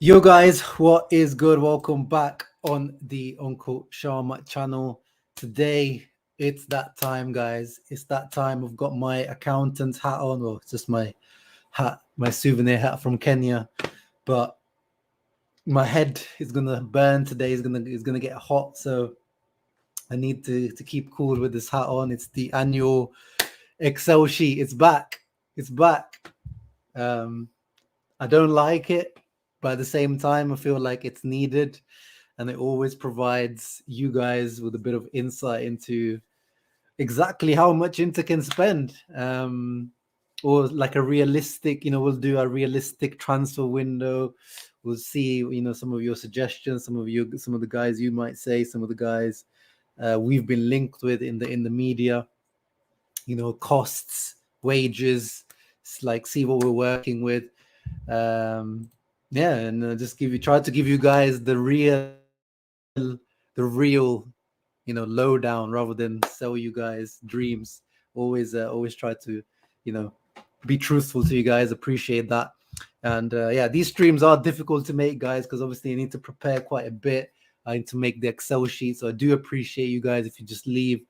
Yo guys, what is good? Welcome back on the Uncle Sharma channel. Today it's that time, guys. It's that time. I've got my accountant's hat on. Well, it's just my hat, my souvenir hat from Kenya. But my head is gonna burn today. It's gonna get hot. So I need to keep cool with this hat on. It's the annual Excel sheet. It's back. It's back. I don't like it, but at the same time, I feel like it's needed, and it always provides you guys with a bit of insight into exactly how much Inter can spend, or like a realistic. We'll do a realistic transfer window. We'll see, some of your suggestions, some of the guys you might say, some of the guys we've been linked with in the media. Costs, wages, like see what we're working with. And just try to give you guys the real lowdown rather than sell you guys dreams. Always try to be truthful to you guys. Appreciate that. And these streams are difficult to make, guys, because obviously you need to prepare quite a bit. I need to make the Excel sheet, so I do appreciate you guys if you just leave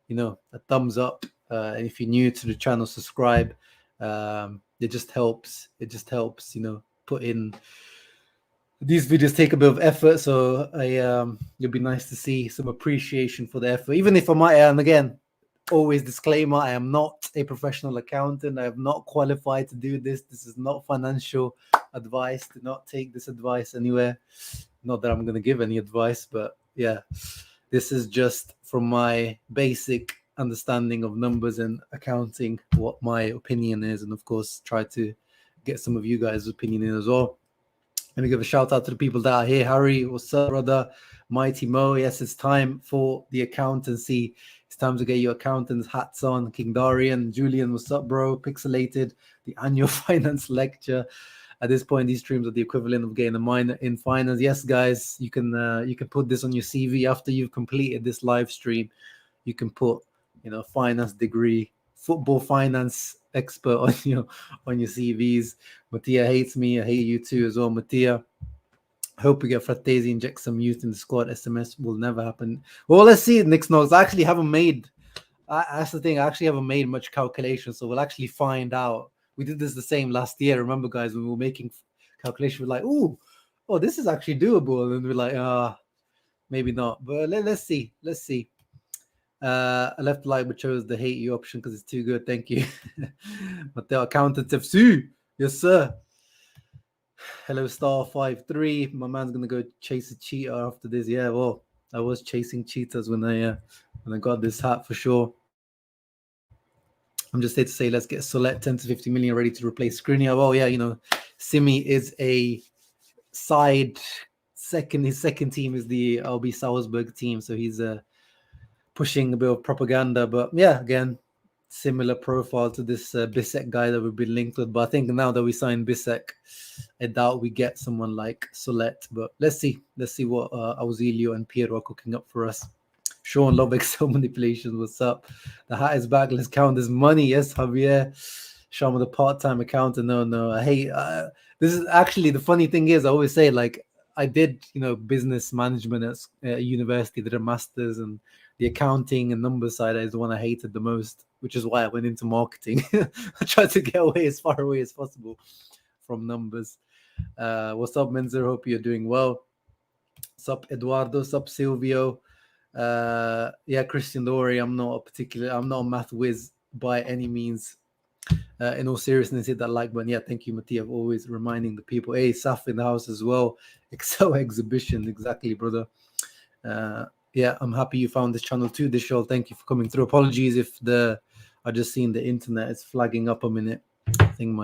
a thumbs up, and if you're new to the channel, subscribe. It just helps. Put in these videos take a bit of effort, so it'll be nice to see some appreciation for the effort, even if I might. And again, always disclaimer: I am not a professional accountant. I am not qualified to do this. This is not financial advice. Do not take this advice anywhere. Not that I'm going to give any advice, but yeah, this is just from my basic understanding of numbers and accounting, what my opinion is, and of course try to get some of you guys' opinion in as well. Let me give a shout out to the people that are here. Harry, what's up, brother? Mighty Mo, yes, it's time for the accountancy. It's time to get your accountant's hats on. King Darian, Julian, what's up, bro? Pixelated, the annual finance lecture. At this point, these streams are the equivalent of getting a minor in finance. Yes, guys, you can put this on your CV after you've completed this live stream. You can put finance degree, football finance expert on your CVs. Mattia hates me. I hate you too as well, Mattia. Hope we get Fratesi inject some youth in the squad. SMS will never happen. Well, let's see. Nick Snogs. I actually haven't made. That's the thing. I actually haven't made much calculation, so we'll actually find out. We did this the same last year. Remember, guys, when we were making calculation, we're like, "Oh, this is actually doable," and we're like, maybe not." But let's see. Let's see. I left the live but chose the hate you option because it's too good. Thank you. Mateo Accountant FC. Yes, sir. Hello, Star53. My man's gonna go chase a cheetah after this. Yeah, well, I was chasing cheetahs when I got this hat for sure. I'm just here to say let's get Solette 10 to 50 million ready to replace Skriniar. Well, yeah, Simi is a second. His second team is the RB Salzburg team, so he's pushing a bit of propaganda. But yeah, again, similar profile to this Bissek guy that we've been linked with. But I think now that we signed Bissek, I doubt we get someone like Solette. But let's see what Auxilio and Piero are cooking up for us. Sean, love Excel manipulations. What's up? The hat is back. Let's count this money. Yes, Javier. Sean with a part-time accountant. No. I hate. This is actually the funny thing is I always say, like, I did business management at university, did a master's, and the accounting and numbers side is the one I hated the most, which is why I went into marketing. I tried to get away as far away as possible from numbers. What's up, Menzer? Hope you're doing well. What's up, Eduardo? What's up, Silvio? Christian, don't worry, I'm not a math whiz by any means. In all seriousness, hit that like button. Yeah, thank you, Mattia, for always reminding the people. Hey, Saf in the house as well. Excel exhibition, exactly, brother. I'm happy you found this channel too, this show. Thank you for coming through. Apologies if I just seen the internet is flagging up a minute. I think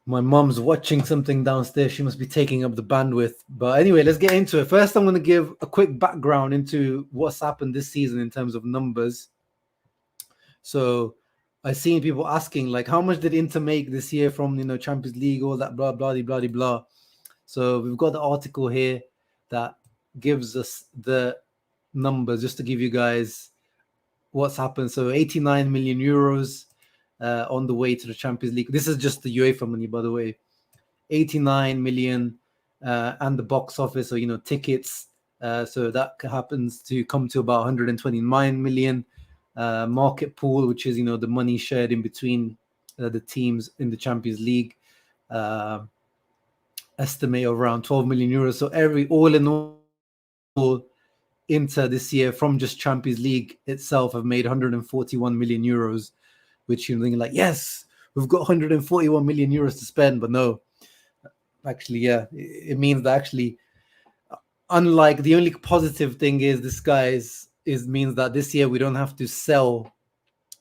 My mom's watching something downstairs. She must be taking up the bandwidth. But anyway, let's get into it. First, I'm going to give a quick background into what's happened this season in terms of numbers. So I've seen people asking, like, how much did Inter make this year from, Champions League, all that, blah, blah, blah, blah, blah. So we've got the article here that gives us the numbers just to give you guys what's happened. So 89 million euros on the way to the Champions League. This is just the UEFA money, by the way. 89 million and the box office, so tickets. So that happens to come to about 129 million. Market pool, which is the money shared in between the teams in the Champions League. Estimate of around 12 million euros. So all in all, Inter this year from just Champions League itself have made 141 million euros, which you're thinking like, yes, we've got 141 million euros to spend, but no, actually, yeah, it means that actually, unlike the only positive thing is means that this year we don't have to sell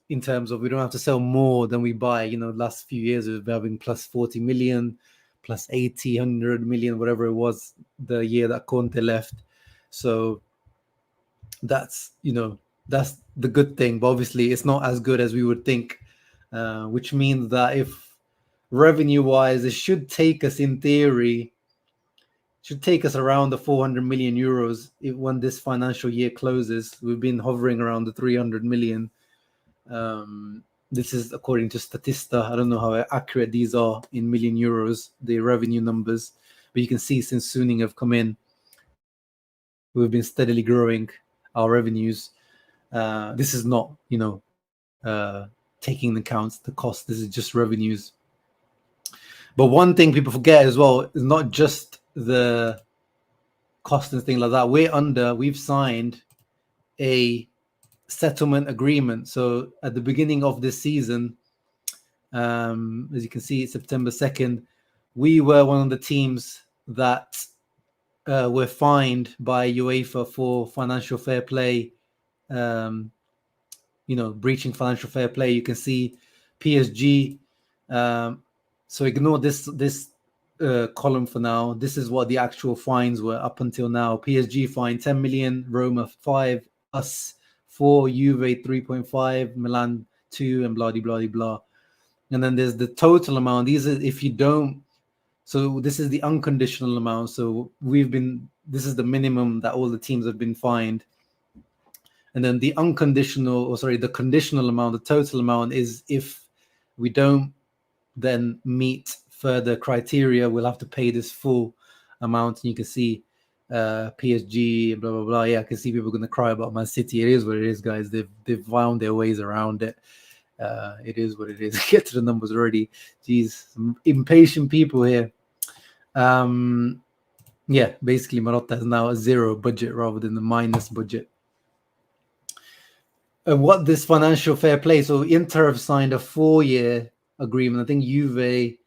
in terms of we don't have to sell more than we buy. Last few years we've been having plus 40 million, plus 80, 100 million, whatever it was the year that Conte left. So that's that's the good thing, but obviously it's not as good as we would think, which means that if revenue wise it should take us in theory around the 400 million euros when this financial year closes. We've been hovering around the 300 million. This is according to Statista. I don't know how accurate these are in million euros, the revenue numbers, but you can see since Suning have come in, we've been steadily growing our revenues. This is not, taking into account the cost. This is just revenues. But one thing people forget as well is not just the cost and things like that. We've signed a settlement agreement. So at the beginning of this season, as you can see, September 2nd, we were one of the teams that were fined by UEFA for financial fair play, breaching financial fair play. You can see PSG. So ignore this column for now. This is what the actual fines were up until now. PSG fined 10 million, Roma 5, us 4, Juve 3.5, Milan 2, and blah, blah, blah, blah. And then there's the total amount. These are if you don't. So this is the unconditional amount. So this is the minimum that all the teams have been fined. And then the the conditional amount, the total amount is if we don't then meet further criteria, we'll have to pay this full amount. And you can see PSG, blah, blah, blah. Yeah, I can see people going to cry about Man City. It is what it is, guys. They've found their ways around it. It is what it is. Get to the numbers already. Jeez, some impatient people here. Yeah, basically Marotta has now a zero budget rather than the minus budget. And what this financial fair play, so Inter have signed a 4-year agreement. I think Juve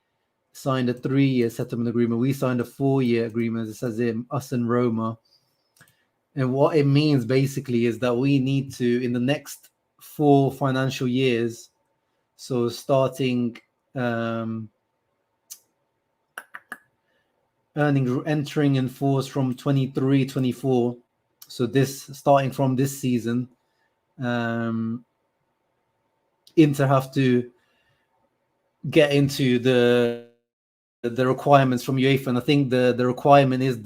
signed a 3-year settlement agreement. We signed a 4-year agreement. It says in us and Roma. And what it means basically is that we need to, in the next 4 financial years, so starting entering in force from 23-24, so this starting from this season, Inter have to get into the requirements from UEFA, and I think the requirement is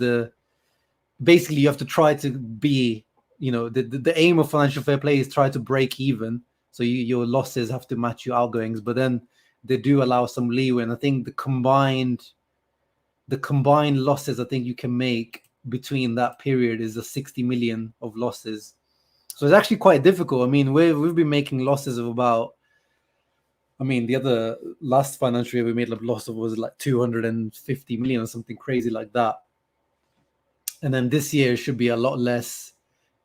basically you have to try to be, the aim of financial fair play is try to break even, so your losses have to match your outgoings, but then they do allow some leeway, and I think the combined losses I think you can make between that period is 60 million of losses. So it's actually quite difficult. I mean, we've been making losses of about, the other last financial year we made a loss of was like 250 million or something crazy like that. And then this year it should be a lot less.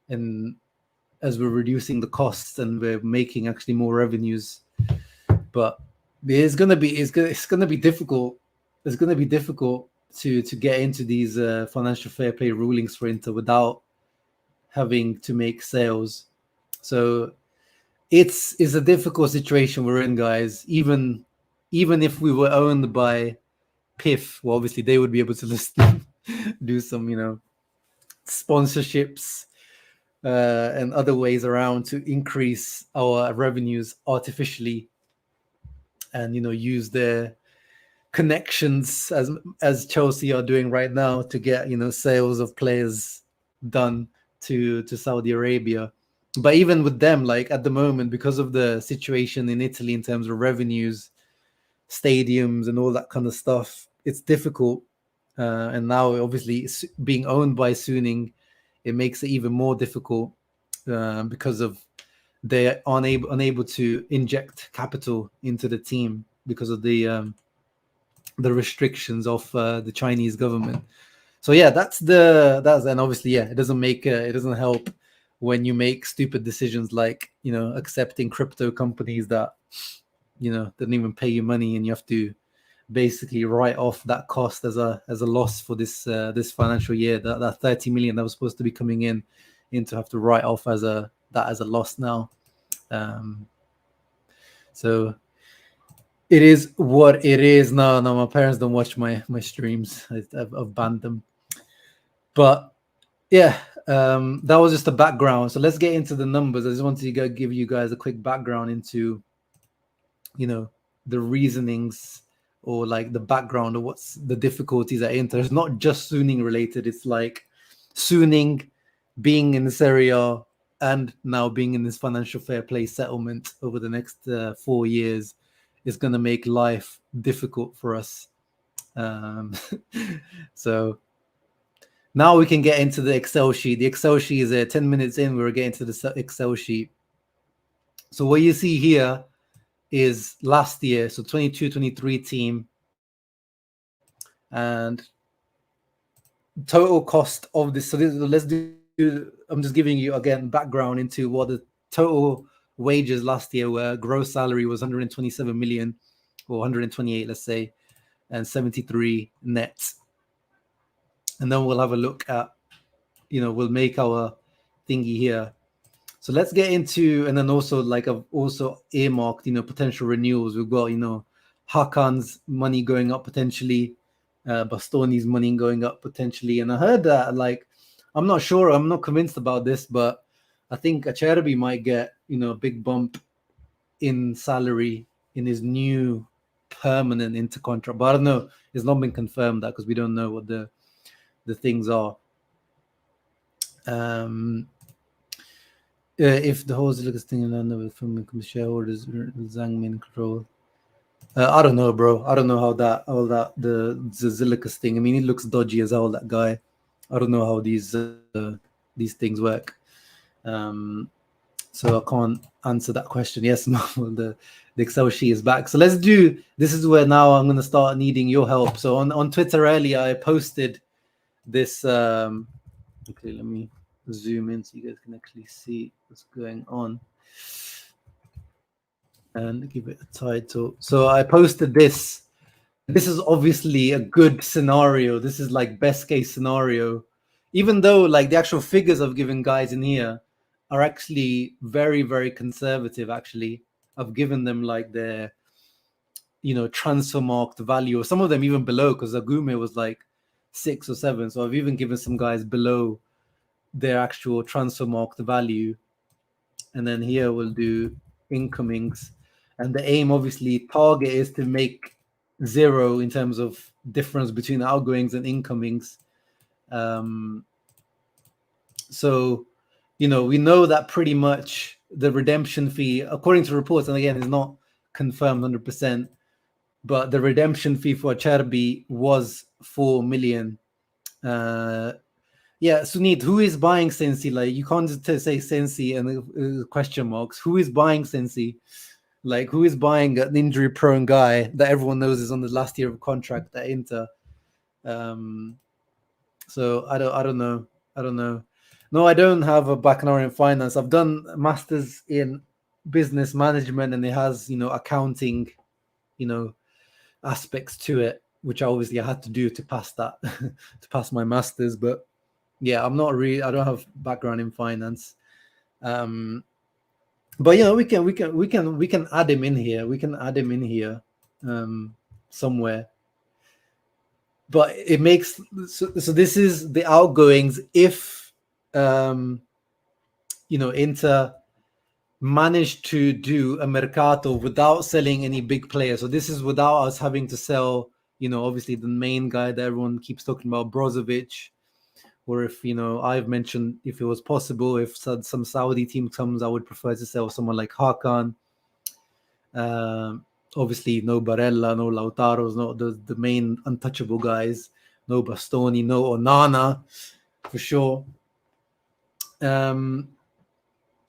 And as we're reducing the costs and we're making actually more revenues, but it's going to be difficult. It's going to be difficult to get into these financial fair play rulings for Inter without having to make sales. So it's a difficult situation we're in, guys. Even if we were owned by PIF, well, obviously they would be able to listen, do some, sponsorships and other ways around to increase our revenues artificially, and use their connections as Chelsea are doing right now to get sales of players done to Saudi Arabia. But even with them, like at the moment, because of the situation in Italy in terms of revenues, stadiums, and all that kind of stuff, it's difficult. And now, obviously, being owned by Suning, it makes it even more difficult because of they're unable to inject capital into the team because of the restrictions of the Chinese government. So yeah, that's and obviously it doesn't help when you make stupid decisions like accepting crypto companies that didn't even pay you money, and you have to basically write off that cost as a loss for this financial year. That 30 million that was supposed to be coming in to have to write off as a loss now. So it is what it is. No, my parents don't watch my streams. I've banned them. But yeah, that was just the background. So let's get into the numbers. I just wanted to give you guys a quick background into the reasonings, or like the background of what's the difficulties at Inter. It's not just Suning related. It's like Suning being in this area and now being in this financial fair play settlement over the next 4 years is going to make life difficult for us. So now we can get into the Excel sheet. The Excel sheet is 10 minutes in. We're getting to the Excel sheet. So what you see here is last year, so 22-23 team, and total cost of this. So let's do. I'm just giving you again background into what the total wages last year were. Gross salary was 127 million, or 128, let's say, and 73 net. And then we'll have a look at, we'll make our thingy here. So let's get into, and then also like I've also earmarked, potential renewals. We've got, Hakan's money going up potentially, Bastoni's money going up potentially. And I heard that, like, I'm not sure, I'm not convinced about this, but I think Acerbi might get, a big bump in salary in his new permanent intercontract. But I don't know, it's not been confirmed that because we don't know what the things are. If the whole Zillikus thing in London from shareholders, Zhang Min control. I don't know, bro. I don't know how the Zillikus thing. I mean, he looks dodgy as hell, that guy. I don't know how these things work. So I can't answer that question. Yes, no, the Excel sheet is back. So let's do. This is where now I'm going to start needing your help. So on Twitter earlier, I posted this. Okay, let me zoom in so you guys can actually see what's going on and give it a title. So I posted this. This is obviously a good scenario. This is like best case scenario, even though like the actual figures I've given guys in here are actually very, very conservative. Actually, I've given them like their transfer marked value, or some of them even below, because Agume was like 6 or 7. So I've even given some guys below their actual transfer marked value. And then here we'll do incomings, and the aim, obviously, target is to make 0 in terms of difference between outgoings and incomings. So we know that pretty much the redemption fee, according to reports, and again, is not confirmed 100%, but the redemption fee for Acerbi was 4 million. Yeah, Sunit, who is buying Sensi? Like, you can't just say Sensi and question marks. Who is buying Sensi? Like, who is buying an injury-prone guy that everyone knows is on the last year of contract at Inter? So I don't know. No, I don't have a baccalaureate in finance. I've done a master's in business management, and it has accounting, aspects to it, which obviously I had to do to pass that, to pass my master's. But yeah, I don't have background in finance. But we can add him in here. We can add him in here somewhere. but it makes so this is the outgoings if Inter managed to do a mercato without selling any big players. So this is without us having to sell, obviously the main guy that everyone keeps talking about, Brozovic, or if I've mentioned if it was possible, if some Saudi team comes, I would prefer to sell someone like Hakan. Obviously, no Barella, no Lautaro's, no the main untouchable guys, no Bastoni, no Onana, for sure.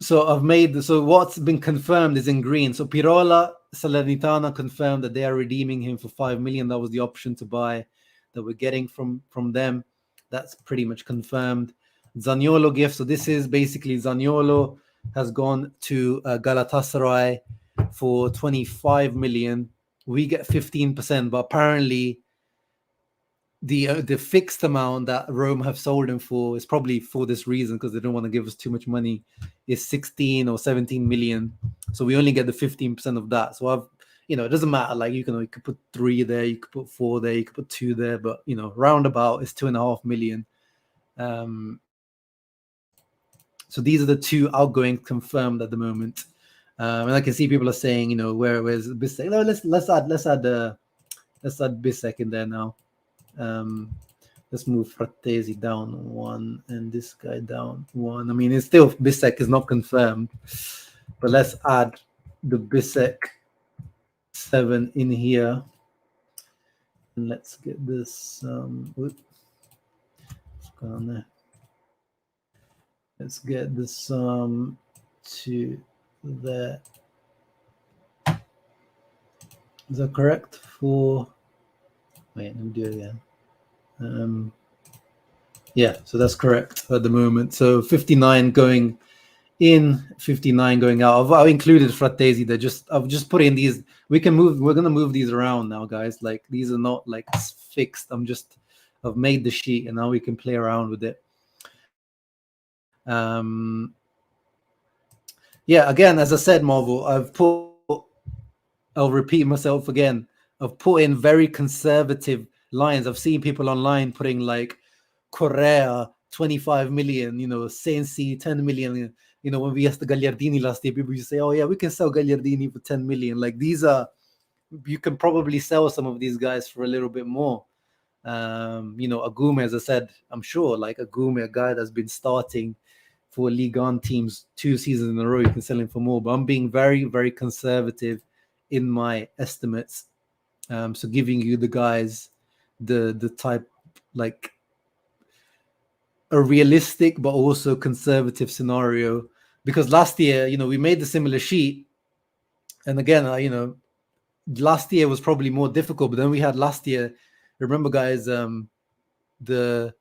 So what's been confirmed is in green. So Pirola, Salernitana confirmed that they are redeeming him for 5 million. That was the option to buy that we're getting from them. That's pretty much confirmed. Zaniolo gift. So this is basically Zaniolo has gone to Galatasaray for 25 million. We get 15%, but apparently the fixed amount that Rome have sold him for is probably for this reason, because they don't want to give us too much money, is 16 or 17 million. So we only get the 15% of that. So it doesn't matter. Like you could put 3 there, you could put 4 there, you could put 2 there, but roundabout is 2.5 million. So these are the 2 outgoing confirmed at the moment. And I can see people are saying, where's Bissek? No, let's add Bissek in there now. Let's move Frattesi down 1 and this guy down 1. I mean, it's still Bissek is not confirmed, but let's add the Bissek 7 in here. And let's get this. What's going on there? Let's get this to there. Is that correct? Wait, let me do it again. Yeah, so that's correct at the moment. So 59 going in, 59 going out. I've included Frattesi. I've just put in these. We're gonna move these around now, guys. Like these are not like fixed. I've made the sheet and now we can play around with it. Yeah, again, as I said, Marvel, I'll repeat myself again. I've put in very conservative lines. I've seen people online putting like Correa 25 million, Sensi 10 million. When we asked the Gagliardini last year, people used to say, "Oh yeah, we can sell Gagliardini for 10 million." Like you can probably sell some of these guys for a little bit more. Agume, as I said, I'm sure like Agume, a guy that's been starting for Ligue 1 teams 2 seasons in a row, you can sell him for more. But I'm being very, very conservative in my estimates. So giving you the guys the type, like a realistic but also conservative scenario, because last year we made the similar sheet, and again last year was probably more difficult, but then we had last year, remember guys, the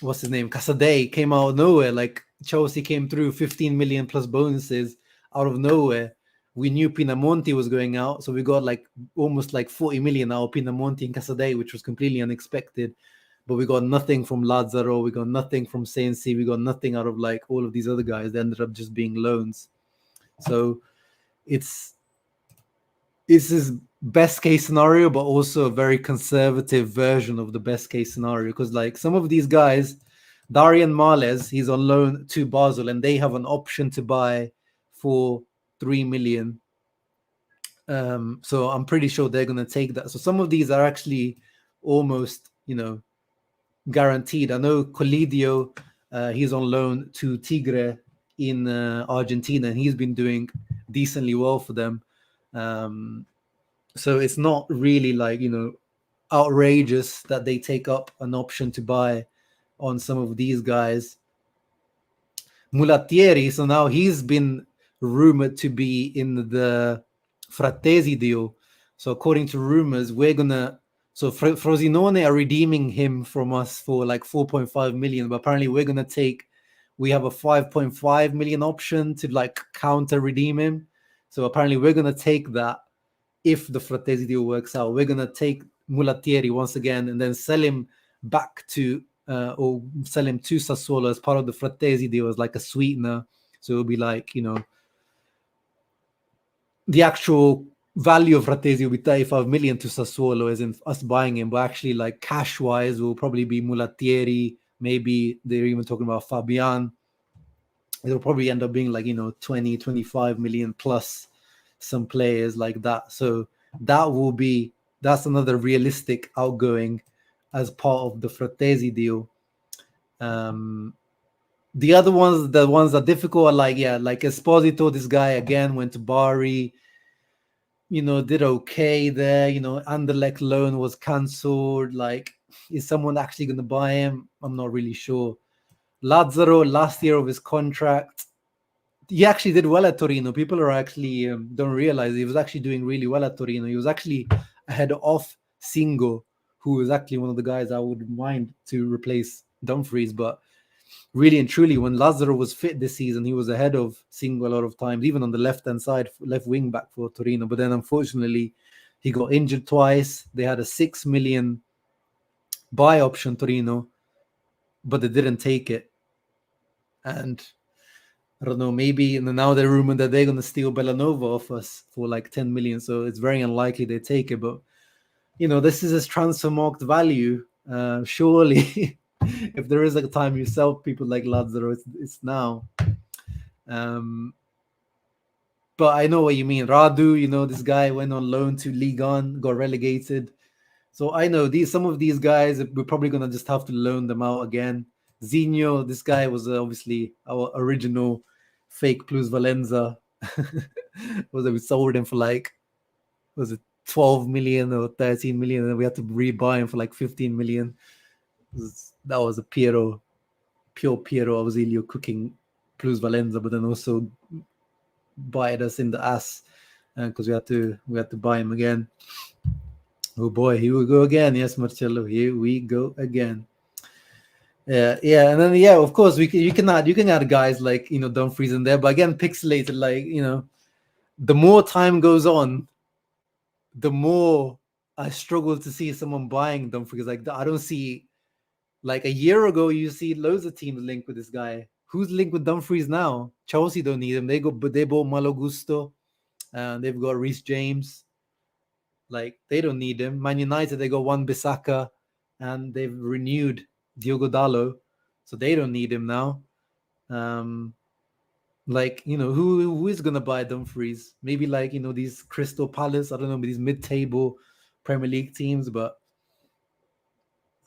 what's his name, Casadei came out of nowhere. Like Chelsea came through 15 million plus bonuses out of nowhere. We knew Pinamonti was going out, so we got like almost like 40 million out of Pinamonti and Casadei, which was completely unexpected. But we got nothing from Lazzaro, we got nothing from Sensi, we got nothing out of like all of these other guys. They ended up just being loans. So this is best case scenario, but also a very conservative version of the best case scenario, because like some of these guys, Darian Males, he's on loan to Basel and they have an option to buy for 3 million. So I'm pretty sure they're going to take that. So some of these are actually almost guaranteed. I know Colidio, he's on loan to Tigre in Argentina, and he's been doing decently well for them. So it's not really like outrageous that they take up an option to buy on some of these guys. Mulattieri, so now he's been rumored to be in the Frattesi deal. So according to rumors, Frosinone are redeeming him from us for like 4.5 million, but apparently we have a 5.5 million option to like counter redeem him. So apparently we're going to take that. If the Frattesi deal works out, we're going to take Mulattieri once again and then sell him back to or sell him to Sassuolo as part of the Frattesi deal as like a sweetener. So it'll be like, the actual value of Frattesi will be 35 million to Sassuolo, as in us buying him, but actually like cash wise will probably be Mulattieri. Maybe they're even talking about Fabian. It'll probably end up being like 20, 25 million plus some players like that. So that's another realistic outgoing as part of the Frattesi deal. The other ones, the ones that are difficult are like Esposito. This guy again went to Bari, did okay there. Anderlecht loan was cancelled. Like, is someone actually going to buy him? I'm not really sure. Lazzaro, last year of his contract, he actually did well at Torino. People are actually don't realize he was actually doing really well at Torino. He was actually ahead of Singo, who was actually one of the guys I would mind to replace Dumfries. But really and truly, when Lazzaro was fit this season, he was ahead of Singo a lot of times, even on the left-hand side, left wing back for Torino. But then, unfortunately, he got injured twice. They had a 6 million buy option, Torino, but they didn't take it. And I don't know, maybe now they're rumored that they're going to steal Bellanova off us for like 10 million. So it's very unlikely they take it. But, this is his transfer marked value. Surely, if there is a time you sell people like Lazzaro, it's now. But I know what you mean. Radu, this guy went on loan to Ligue 1, got relegated. So I know some of these guys, we're probably going to just have to loan them out again. Zinho, this guy was obviously our original fake Plus Valenza. We sold him for like, was it 12 million or 13 million? And we had to rebuy him for like 15 million. That was a pure Piero Auxilio cooking Plus Valenza, but then also bite us in the ass because we had to buy him again. Oh boy, here we go again. Yes, Marcello, here we go again. Yeah, and then of course you can add guys like Dumfries in there, but again pixelated. Like the more time goes on, the more I struggle to see someone buying Dumfries. Like I don't see, like a year ago you see loads of teams linked with this guy. Who's linked with Dumfries now? Chelsea don't need him. They bought Malo Gusto, and they've got Reece James. Like they don't need him. Man United, they got Wan-Bissaka, and they've renewed Diogo Dalot, so they don't need him now. Like who is gonna buy Dumfries? Maybe like these Crystal Palace. I don't know, these mid-table Premier League teams, but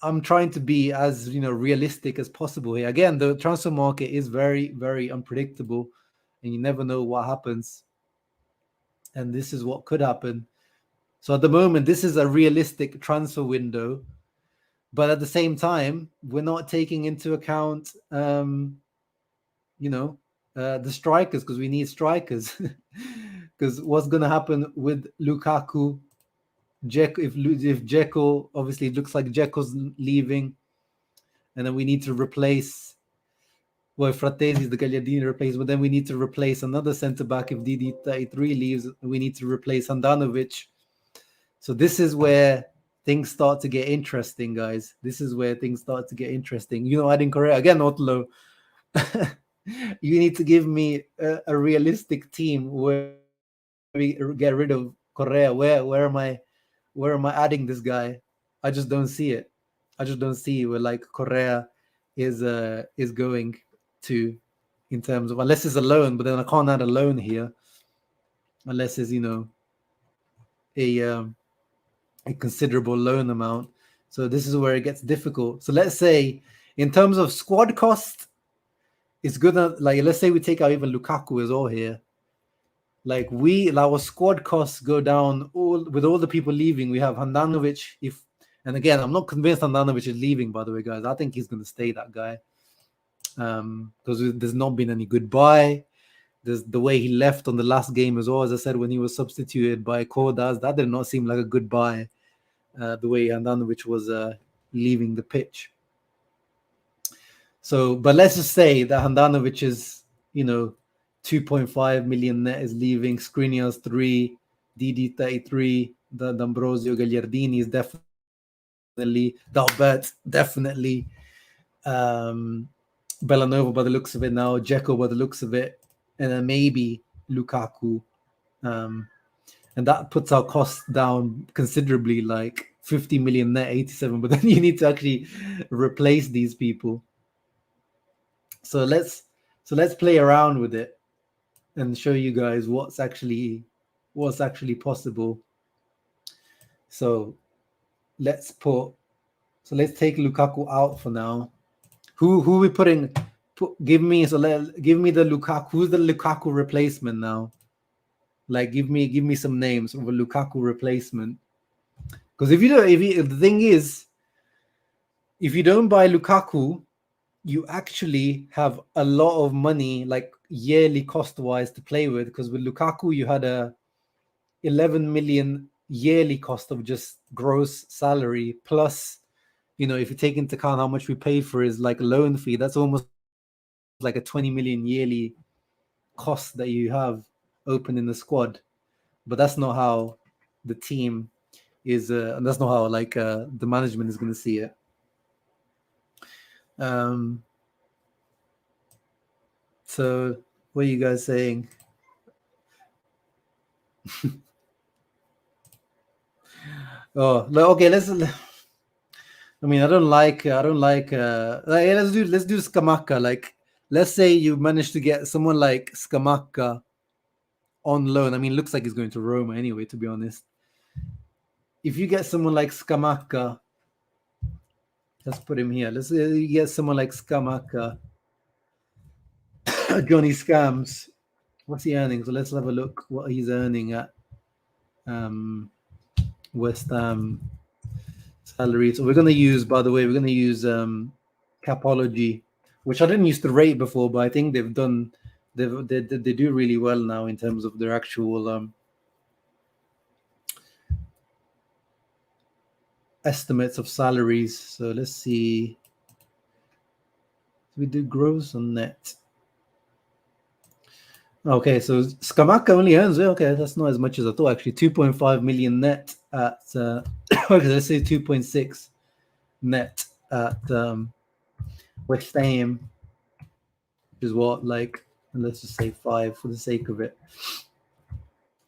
I'm trying to be as realistic as possible here. Again, the transfer market is very, very unpredictable, and you never know what happens. And this is what could happen. So at the moment, this is a realistic transfer window, but at the same time, we're not taking into account, the strikers, because we need strikers. Because what's going to happen with Lukaku? If Dzeko, obviously it looks like Dzeko's leaving, and then we need to replace. Well, Frattesi is the Gagliardini replacement. Then we need to replace another centre back. If DD33 leaves, we need to replace Handanovic. So this is where things start to get interesting, guys. This is where things start to get interesting. Adding Correa again, Otlo. You need to give me a realistic team where we get rid of Correa. Where am I adding this guy? I just don't see it. I just don't see where like Correa is going to, in terms of, unless it's a loan, but then I can't add a loan here unless it's a considerable loan amount. So this is where it gets difficult. So let's say in terms of squad cost, it's good. Like let's say we take out even Lukaku as well here. Like our squad costs go down with all the people leaving. We have Handanovic. And again, I'm not convinced Handanovic is leaving, by the way, guys. I think he's going to stay, that guy. Because there's not been any good buy. There's the way he left on the last game as well. As I said, when he was substituted by Kordas, that did not seem like a good buy. The way Handanovic was leaving the pitch. So, but let's just say that Handanovic is, 2.5 million net is leaving. Skriniar's 3, DD33, the D'Ambrosio, Gagliardini is definitely, Dalbert definitely, Bellanova by the looks of it now, Dzeko by the looks of it, and then maybe Lukaku. And and that puts our costs down considerably, like 50 million net, 87. But then you need to actually replace these people. So let's play around with it and show you guys what's actually possible. So let's take Lukaku out for now. Who we putting? Give me the Lukaku. Who's the Lukaku replacement now? Like, give me some names of a Lukaku replacement. Because the thing is, if you don't buy Lukaku, you actually have a lot of money, like yearly cost wise, to play with. Because with Lukaku, you had a 11 million yearly cost of just gross salary, plus, if you take into account how much we paid for his like loan fee, that's almost like a 20 million yearly cost that you have open in the squad. But that's not how the team is, and that's not how the management is going to see it. So what are you guys saying? Oh, okay. Let's do Scamacca. Like, let's say you manage to get someone like Scamacca on loan. I mean, looks like he's going to Roma anyway, to be honest. If you get someone like Scamacca, let's put him here. Let's get someone like Scamacca. Johnny Scams. What's he earning? So let's have a look what he's earning at West Ham salary. So we're going to use, by the way, Capology, which I didn't used to rate before, but I think they do really well now in terms of their actual estimates of salaries. So let's see. We do gross or net. Okay, so Scamacca only earns, okay, that's not as much as I thought, actually. 2.5 million net at, okay, let's say 2.6 net at West Ham, which is what, like, let's just say 5 for the sake of it.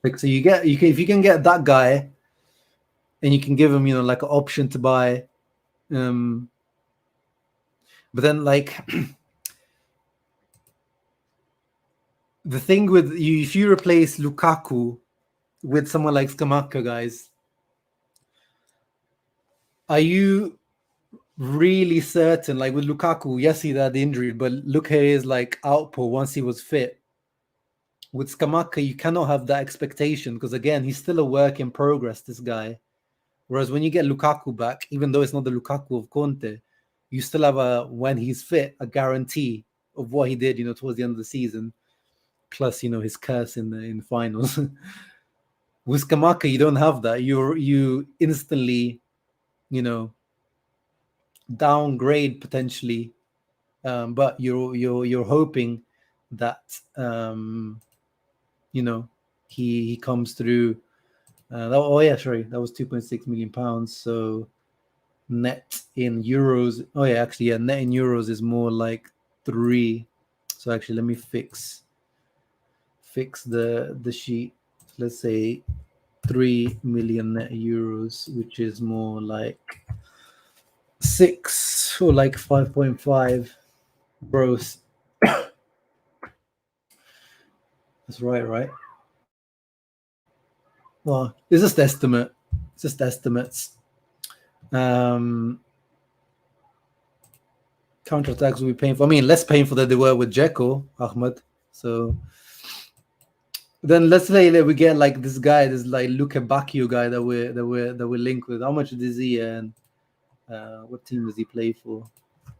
Like, so if you can get that guy, and you can give him, like an option to buy, but then, like, the thing with you, if you replace Lukaku with someone like Scamacca, guys, are you really certain? Like with Lukaku, yes, he had the injury, but look at his like output once he was fit. With Scamacca, you cannot have that expectation because, again, he's still a work in progress, this guy. Whereas when you get Lukaku back, even though it's not the Lukaku of Conte, you still have when he's fit, a guarantee of what he did, towards the end of the season. Plus, his curse in the finals. With Scamacca, you don't have that. You instantly, downgrade potentially, but you're hoping that he comes through. That was 2.6 million pounds. So net in euros. Net in euros is more like 3. So actually, let me fix the sheet. Let's say 3 million net euros, which is more like 6 or like 5.5 gross. That's right. Well, it's just estimate. It's just estimates. Counterattacks will be painful. I mean, less painful than they were with Dzeko, Ahmed. So then let's say that we get like this guy, this like Luka Bacchio guy that we're linked with. How much does he earn? What team does he play for?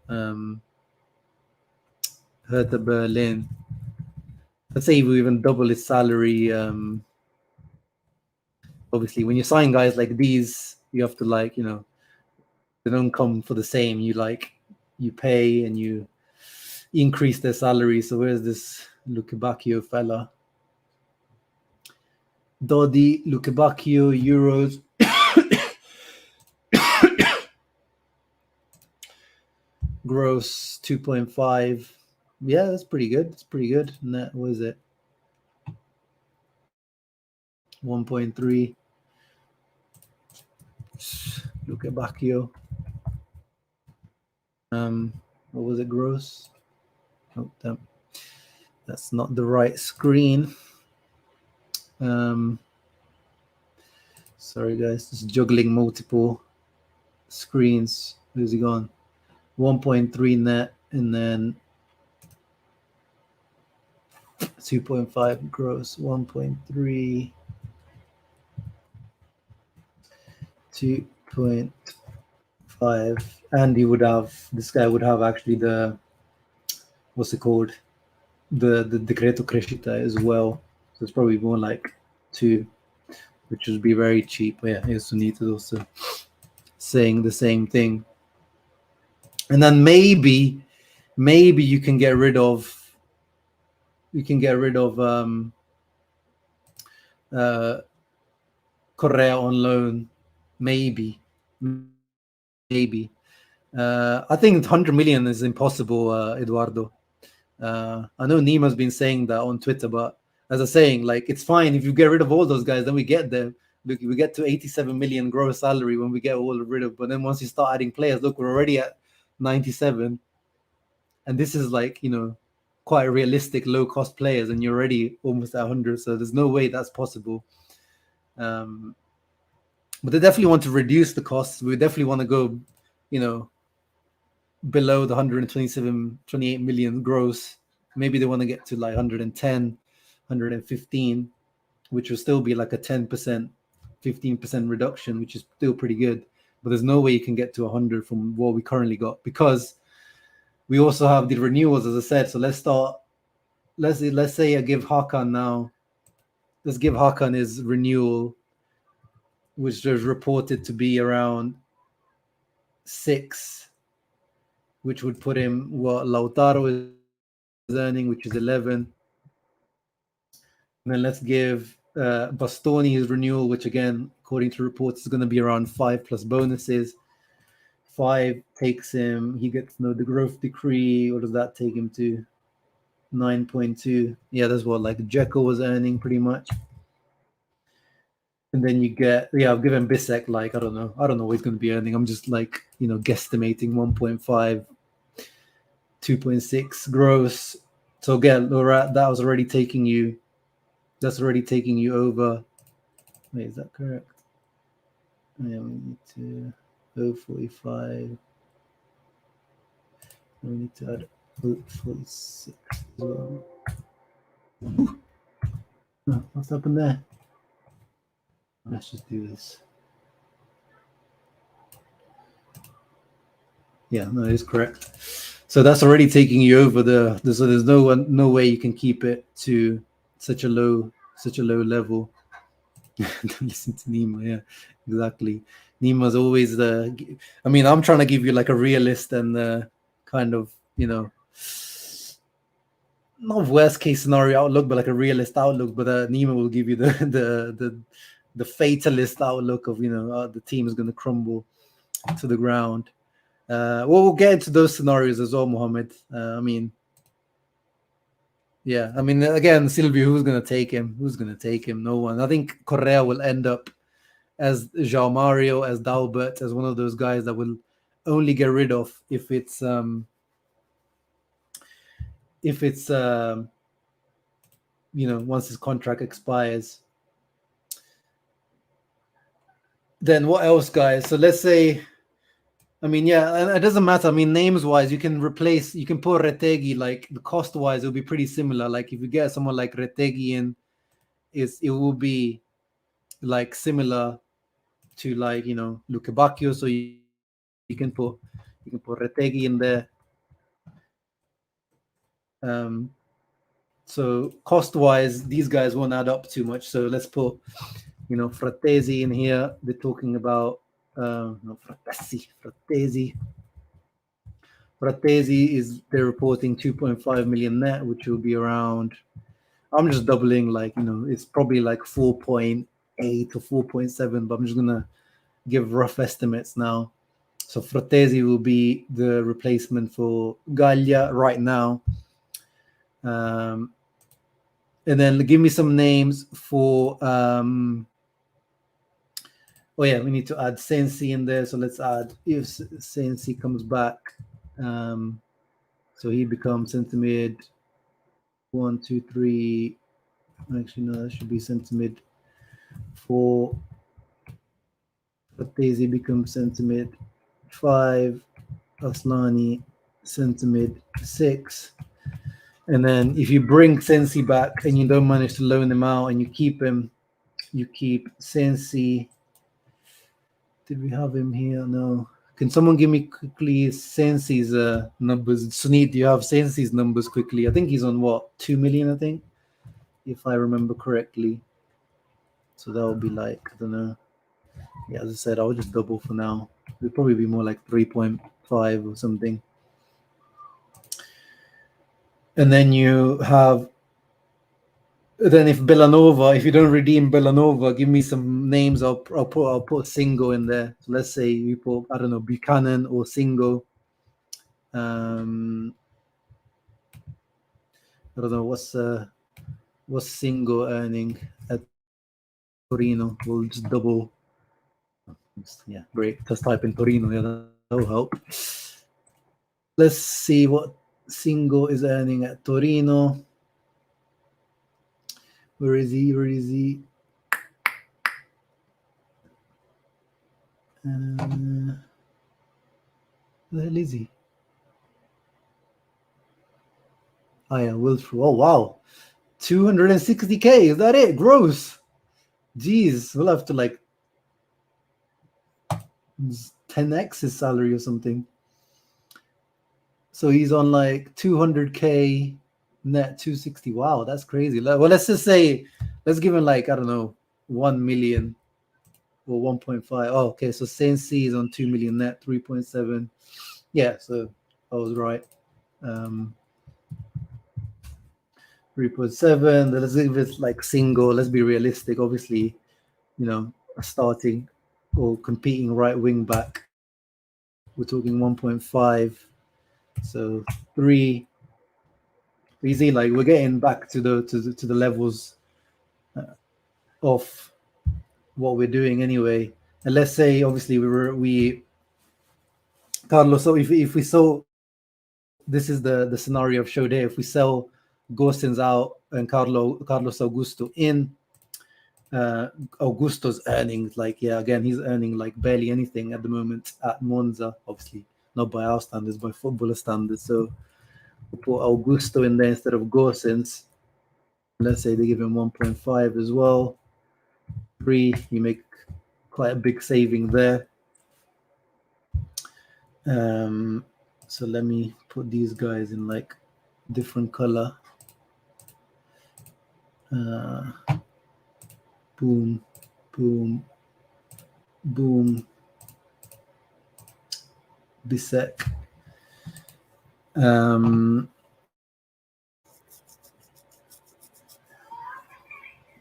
Hertha Berlin. Let's say we even double his salary. Obviously, when you sign guys like these, you have to they don't come for the same. You pay and you increase their salary. So where's this Luka Bacchio fella? Dodi Luka Bacchio euros. Gross 2.5. Yeah, that's pretty good. It's pretty good. Net, what is it? 1.3. Look at Bacchio. What was it, gross? Oh, damn. That's not the right screen. Sorry guys, just juggling multiple screens. Where's he gone? 1.3 net, and then 2.5 gross. 1.3, 2.5, and he would have, this guy would have actually the, what's it called, the decreto crescita as well. So it's probably more like 2, which would be very cheap. But yeah, Sunita is also saying the same thing. And then maybe you can get rid of Correa on loan. Maybe. I think 100 million is impossible, Eduardo. I know Nima's been saying that on Twitter, but as I'm saying, like, it's fine if you get rid of all those guys, then we get there. Look, we get to 87 million gross salary when we get all rid of. But then once you start adding players, look, we're already at 97, and this is like, quite realistic low cost players, and you're already almost at 100. So there's no way that's possible. But they definitely want to reduce the costs. We definitely want to go, below the 28 million gross. Maybe they want to get to like 110, 115, which will still be like a 10%, 15% reduction, which is still pretty good. But there's no way you can get to 100 from what we currently got, because we also have the renewals, as I said. So let's say I give Hakan now. Let's give Hakan his renewal, which is reported to be around 6, which would put him what Lautaro is earning, which is 11. And then let's give Bastoni his renewal, which again, according to reports, is going to be around 5 plus bonuses. 5 takes him, he gets the growth decree. What does that take him to? 9.2. Yeah, that's what like Dzeko was earning pretty much. And then you get, I've given Bisek like, I don't know what he's going to be earning. I'm just like, guesstimating 1.5, 2.6 gross. So again, Laura, that's already taking you over. Wait, is that correct? Yeah, we need to 0.45. We need to add 0.46 as well. What's happened there? Let's just do this. Yeah, no, it is correct. So that's already taking you over so there's no way you can keep it to such a low level. Don't listen to Nima. Yeah, exactly. Nima's always I'm trying to give you like a realist and kind of, not worst case scenario outlook, but like a realist outlook. But Nima will give you the fatalist outlook of, the team is going to crumble to the ground. We'll get into those scenarios as well, Mohammed. Again, Silvio, who's going to take him? No one. I think Correa will end up as João Mario, as Dalbert, as one of those guys that will only get rid of if it's once his contract expires. Then what else, guys? So let's say, and it doesn't matter. Names wise, you can put Retegui, like the cost wise, it'll be pretty similar. Like if you get someone like Retegui in, it will be like similar to like, Luke Bacchio. So you can put Retegui in there. So cost wise, these guys won't add up too much. So let's put, Fratesi in here. They're talking about Fratesi. Fratesi they're reporting 2.5 million net, which will be around, I'm just doubling, like, it's probably like 4.8 or 4.7, but I'm just gonna give rough estimates now. So Fratesi will be the replacement for Gaglia right now. And And then give me some names for oh yeah, we need to add Sensi in there. So let's add, if Sensi comes back, so he becomes center mid 1, 2, 3. Actually, no, that should be center mid 4. Daisy becomes center mid 5. Aslani center mid 6. And then if you bring Sensi back and you don't manage to loan him out and you keep him, you keep Sensi. Did we have him here? No. Can someone give me quickly Sensi's numbers? Sunit, do you have Sensi's numbers quickly? I think he's on what, 2 million, I think, if I remember correctly. So that would be like, I don't know. Yeah, as I said, I'll just double for now. It'll probably be more like 3.5 or something. And then you have, then if Belanova, if you don't redeem Belanova, give me some names. I'll put Singo in there. So let's say you put, I don't know, Buchanan or Singo. I don't know what's Singo earning at Torino. We'll just double. Yeah, great. Just type in Torino. Yeah, that'll help. Let's see what Singo is earning at Torino. Where is he? Where is he? Where the hell is he? Oh yeah, Wilfred. Oh wow, 260K. Is that it? Gross. Jeez, we'll have to like 10x his salary or something. So he's on like 200K net, 260. Wow, that's crazy. Well, let's just say, let's give him like, I don't know, 1 million or 1.5. Oh, okay. So Sensi is on 2 million net, 3.7. Yeah, so I was right. 3.7. Let's give it like Single. Let's be realistic. Obviously, you know, starting or competing right wing back, we're talking 1.5. So 3. Easy. Like we're getting back to the levels of what we're doing anyway. And let's say, obviously, we Carlos. So if we sell, this is the scenario I've showed here. If we sell Gosens out and Carlos Augusto in, Augusto's earnings, like, yeah, again, he's earning like barely anything at the moment at Monza, obviously not by our standards, by footballer standards. So we'll put Augusto in there instead of Gosens. Let's say they give him 1.5 as well. 3, you make quite a big saving there. So let me put these guys in like different color. Boom, boom, boom. Bisek.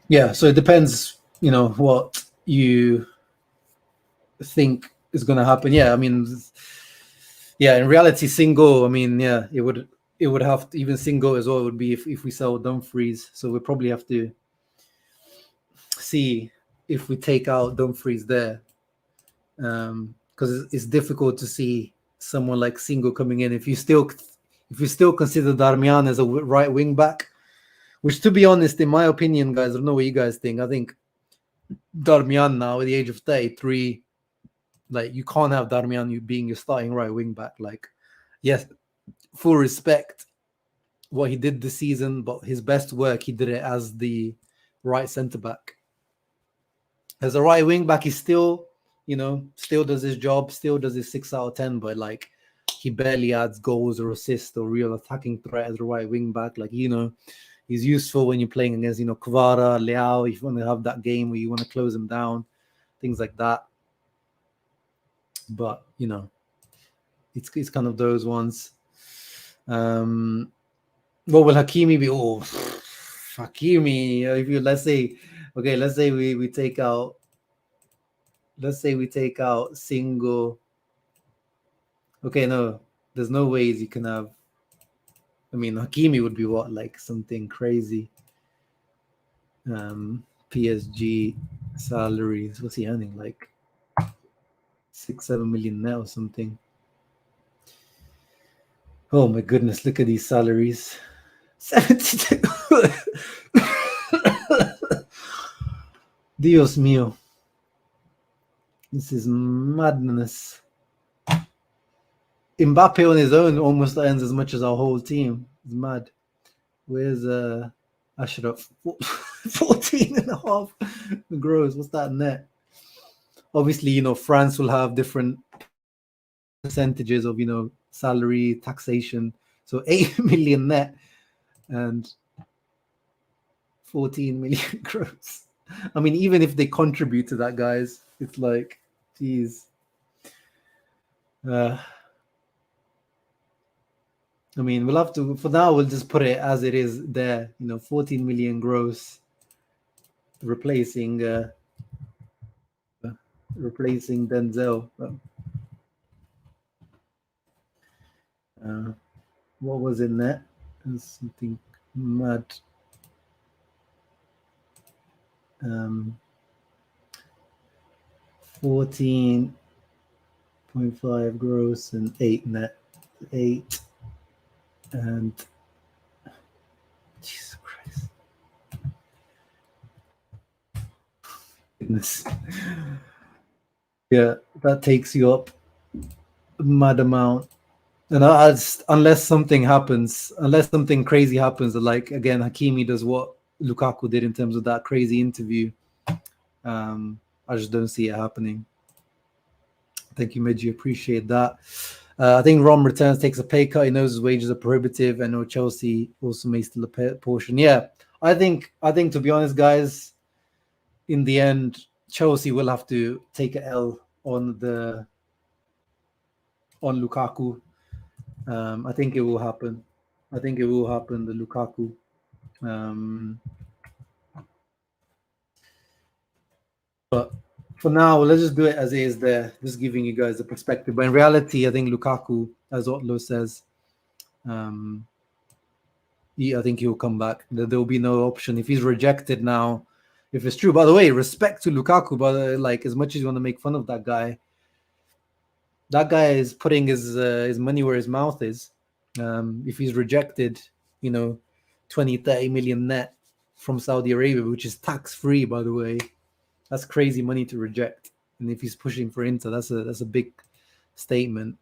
Yeah, so it depends, you know, what you think is going to happen. Yeah, I mean, yeah, in reality, Singo, I mean, yeah, it would have to, even Singo as well would be if we sell Dumfries. So we probably have to see if we take out Dumfries there, because it's difficult to see someone like Singo coming in if you still consider Darmian as a right wing back, which, to be honest, in my opinion, guys, I don't know what you guys think. I think Darmian now at the age of 33, like, you can't have Darmian you being your starting right wing back. Like, yes, full respect what he did this season, but his best work, he did it as the right centre back. As a right wing back, he still, you know, still does his job, still does his 6 out of 10, but like, he barely adds goals or assists or real attacking threat as a right wing back. Like, you know, he's useful when you're playing against, you know, Kvara, Leao, if you want to have that game where you want to close him down, things like that. But, you know, it's kind of those ones. What will Hakimi be? Oh, Hakimi. If you, let's say we take out, Singo. Okay, no, there's no ways you can have. I mean, Hakimi would be what, like something crazy. PSG salaries. What's he earning? Like 6-7 million net or something. Oh my goodness! Look at these salaries. 72. Dios mío. This is madness. Mbappe on his own almost earns as much as our whole team. It's mad. Where's Ashraf? 14 and a half gross. What's that net? Obviously, France will have different percentages of, salary, taxation. So 8 million net and 14 million gross. I mean, even if they contribute to that, guys, it's like, geez. I mean, we'll have to, for now, we'll just put it as it is there, 14 million gross, replacing Denzel. What was in that? Something mad. 14.5 gross and 8 net. 8 and Jesus Christ. Goodness. Yeah, that takes you up a mad amount. And unless something crazy happens, like again, Hakimi does what Lukaku did in terms of that crazy interview. I just don't see it happening. Thank you, Meji. Appreciate that. I think Rom returns, takes a pay cut. He knows his wages are prohibitive. I know Chelsea also may still a portion. Yeah, I think to be honest, guys, in the end, Chelsea will have to take an L on Lukaku. I think it will happen. The Lukaku. But for now, let's just do it as it is there, just giving you guys a perspective. But in reality, I think Lukaku, as Otlo says, I think he'll come back. There will be no option. If he's rejected now, if it's true, by the way, respect to Lukaku, but like as much as you want to make fun of that guy is putting his money where his mouth is. If he's rejected, 20-30 million net from Saudi Arabia, which is tax-free, by the way, that's crazy money to reject. And if he's pushing for Inter, that's a big statement.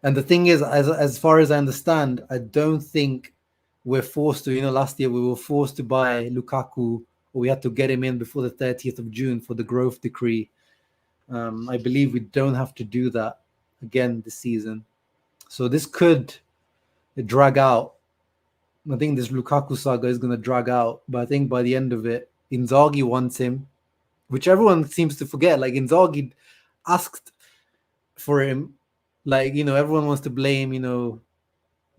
And the thing is, as far as I understand, I don't think we're forced to. Last year we were forced to buy Lukaku, or we had to get him in before the 30th of June for the growth decree. I believe we don't have to do that again this season. So this could drag out. I think this Lukaku saga is going to drag out. But I think by the end of it, Inzaghi wants him, which everyone seems to forget. Like Inzaghi asked for him. Like, everyone wants to blame,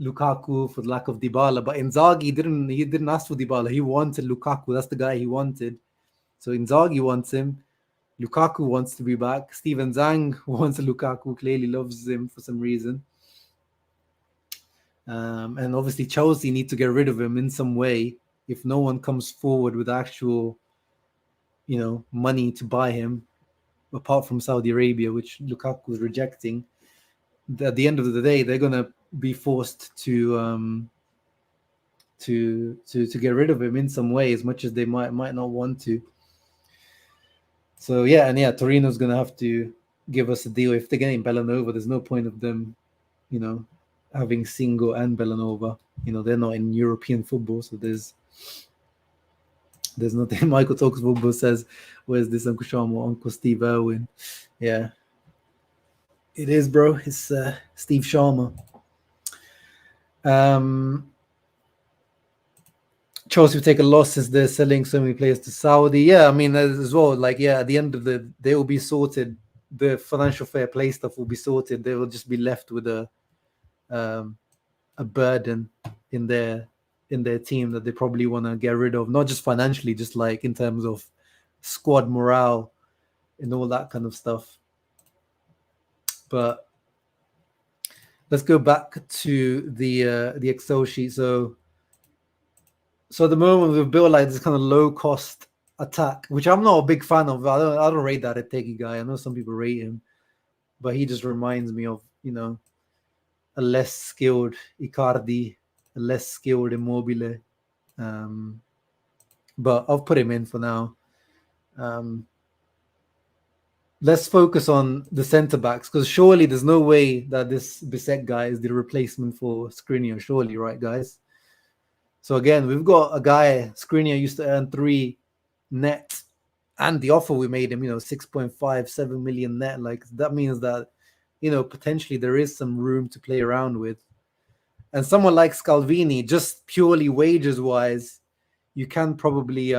Lukaku for the lack of Dybala. But Inzaghi didn't ask for Dybala. He wanted Lukaku. That's the guy he wanted. So Inzaghi wants him. Lukaku wants to be back. Steven Zhang wants Lukaku, clearly loves him for some reason. And obviously Chelsea need to get rid of him in some way. If no one comes forward with actual, money to buy him, apart from Saudi Arabia, which Lukaku is rejecting, at the end of the day, they're going to be forced to get rid of him in some way, as much as they might not want to. So Torino's going to have to give us a deal. If they're getting Bellanova, there's no point of them, having Singo and Bellanova. They're not in European football, so there's nothing. Michael Talks Football says, "Where's this Uncle Sean or Uncle Steve Irwin?" Yeah, it is, bro. It's Steve Sharma. Chelsea will take a loss since they're selling so many players to Saudi. Yeah, I mean, as well, at the end of they will be sorted. The financial fair play stuff will be sorted. They will just be left with a burden in their team that they probably want to get rid of, not just financially, just like in terms of squad morale and all that kind of stuff. But let's go back to the Excel sheet. So So at the moment we've built like this kind of low cost attack, which I'm not a big fan of. I don't rate that Ategi guy. I know some people rate him, but he just reminds me of, a less skilled Icardi, a less skilled Immobile. But I'll put him in for now. Let's focus on the centre backs, because surely there's no way that this Bissek guy is the replacement for Skriniar. Surely, right, guys? So again, we've got a guy, Skriniar used to earn 3 net, and the offer we made him, 6.57 million net. Like, that means that, potentially there is some room to play around with. And someone like Scalvini, just purely wages wise, you can probably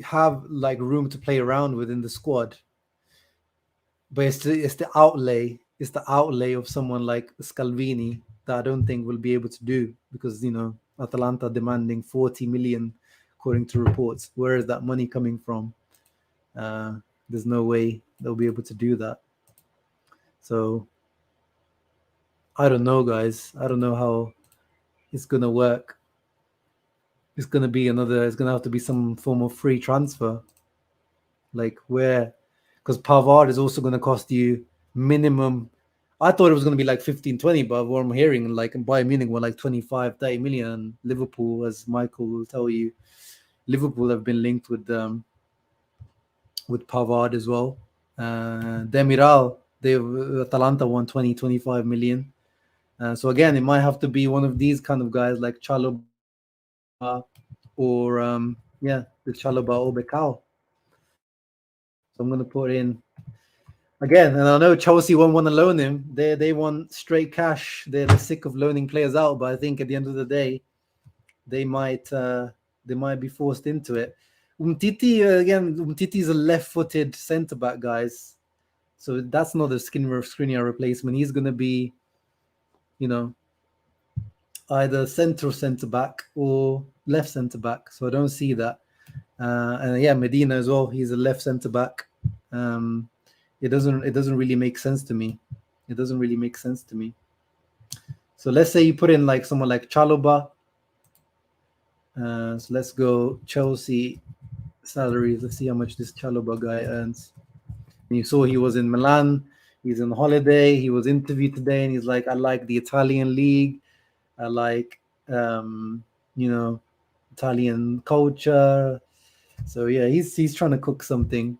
have like room to play around with in the squad. But it's the outlay of someone like Scalvini that I don't think will be able to do, because Atalanta demanding 40 million according to reports. Where is that money coming from? There's no way they'll be able to do that. So I don't know, guys. I don't know how it's gonna work. It's gonna have to be some form of free transfer. Like, where, because Pavard is also gonna cost you minimum. I thought it was going to be like 15, 20, but what I'm hearing, like in Bayern Munich, were like 25, 30 million. Liverpool, as Michael will tell you, Liverpool have been linked with Pavard as well. Demiral, Atalanta won 20, 25 million. So again, it might have to be one of these kind of guys like Chalobah or the Chalobah or Becao. So I'm going to put in again, and I know Chelsea won't want to loan him. They want straight cash. They're sick of loaning players out. But I think at the end of the day, they might be forced into it. Umtiti is a left-footed centre back, guys. So that's not a Skriniar replacement. He's going to be, either centre back or left centre back. So I don't see that. And Medina as well. He's a left centre back. It doesn't really make sense to me. So let's say you put in like someone like Chalobah. So let's go Chelsea salaries. Let's see how much this Chalobah guy earns. And you saw he was in Milan. He's on holiday. He was interviewed today, and he's like, "I like the Italian league. I like, Italian culture." So yeah, he's trying to cook something.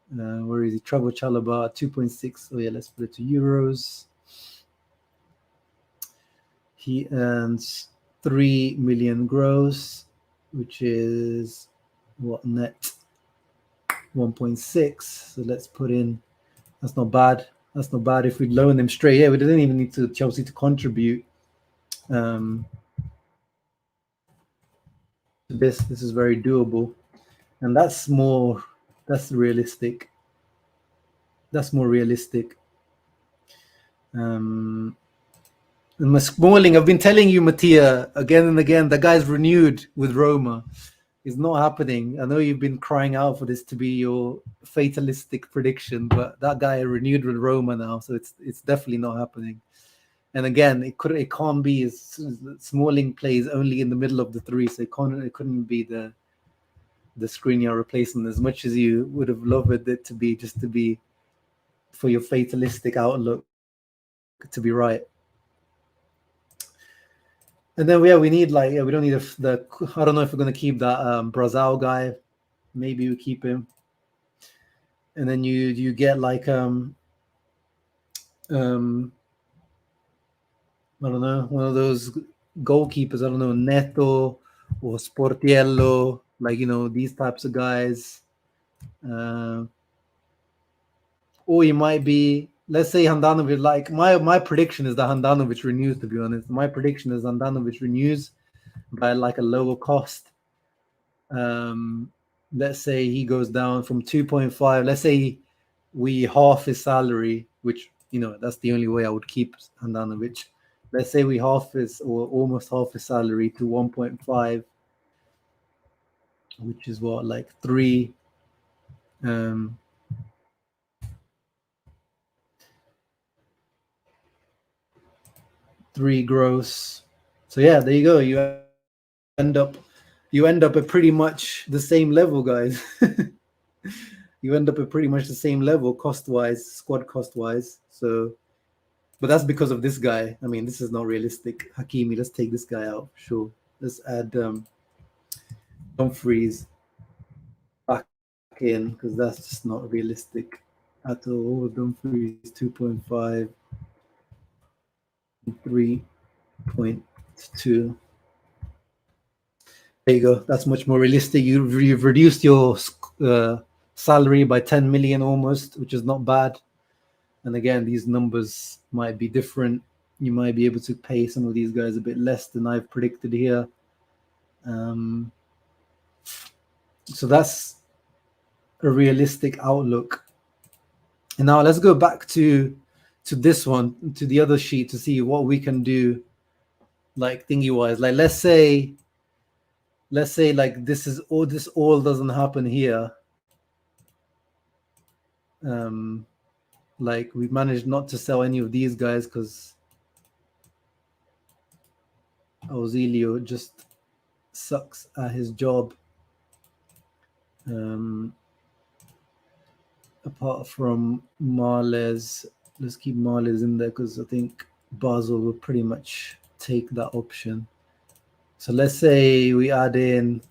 Where is he? Trevoh Chalobah, 2.6. Oh yeah, let's put it to euros. He earns 3 million gross, which is what net? 1.6. So let's put in. That's not bad. If we loan him straight. Yeah, we didn't even need Chelsea to contribute. This is very doable, and that's realistic. That's more realistic. And Smalling, I've been telling you, Mattia, again and again, the guy's renewed with Roma. It's not happening. I know you've been crying out for this to be your fatalistic prediction, but that guy renewed with Roma now, so it's definitely not happening. And again, it can't be. Smalling plays only in the middle of the three, so it couldn't be the Skriniar replacement. As much as you would have loved it to be for your fatalistic outlook to be right. And then we need we don't need I don't know if we're gonna keep that Brazil guy. Maybe we keep him. And then you get like I don't know, one of those goalkeepers. I don't know, Neto or Sportiello, these types of guys. Or you might be, let's say Handanovic. Like my prediction is that Handanovic renews. To be honest, my prediction is Handanovic renews by like a lower cost. Let's say he goes down from 2.5. Let's say we half his salary, which that's the only way I would keep Handanovic. Let's say we half his or almost half his salary to 1.5, which is what, like 3. 3 gross. So yeah, there you go. End up you end up at pretty much the same level, guys. You end up at pretty much the same level cost wise, squad cost wise. So, but that's because of this guy. I mean, this is not realistic. Hakimi, let's take this guy out. Sure. Let's add Dumfries back in because that's just not realistic at all. Dumfries 2.5, 3.2. There you go. That's much more realistic. You've reduced your salary by 10 million almost, which is not bad. And again, these numbers might be different. You might be able to pay some of these guys a bit less than I've predicted here. So that's a realistic outlook. And now let's go back to this one, to the other sheet, to see what we can do, like thingy wise. Like let's say like this all doesn't happen here. Like we managed not to sell any of these guys because Auxilio just sucks at his job. Apart from Marles, let's keep Marles in there because I think Basel will pretty much take that option. So let's say we add in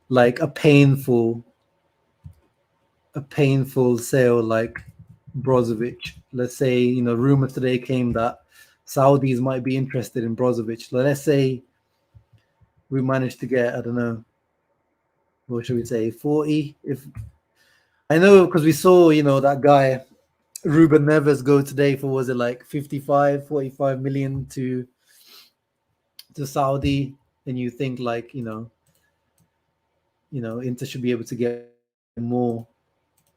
like a painful sale like Brozovic. Let's say, you know, rumor today came that Saudis might be interested in Brozovic. Let's say we managed to get, I don't know, what should we say, 40? If I know, because we saw, you know, that guy Ruben Neves go today for, was it like 45 million to Saudi, and you think like, you know, Inter should be able to get more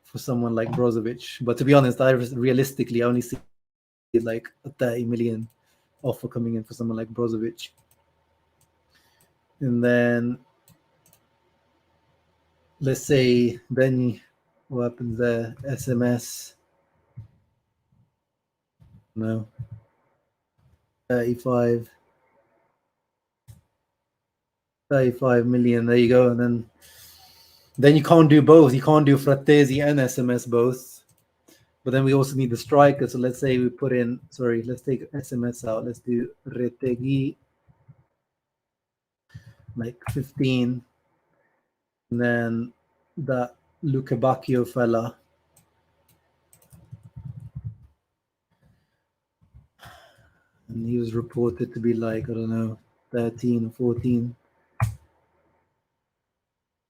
for someone like Brozovic. But to be honest, I realistically only see like a 30 million offer coming in for someone like Brozovic. And then let's say then what happens there? SMS. No. 35 million. There you go. And then you can't do both. You can't do Frattesi and SMS both. But then we also need the striker. So let's say we put in, let's take SMS out. Let's do Retegui, like 15. And then that Luca Bacchio fella. And he was reported to be like, I don't know, 13 or 14.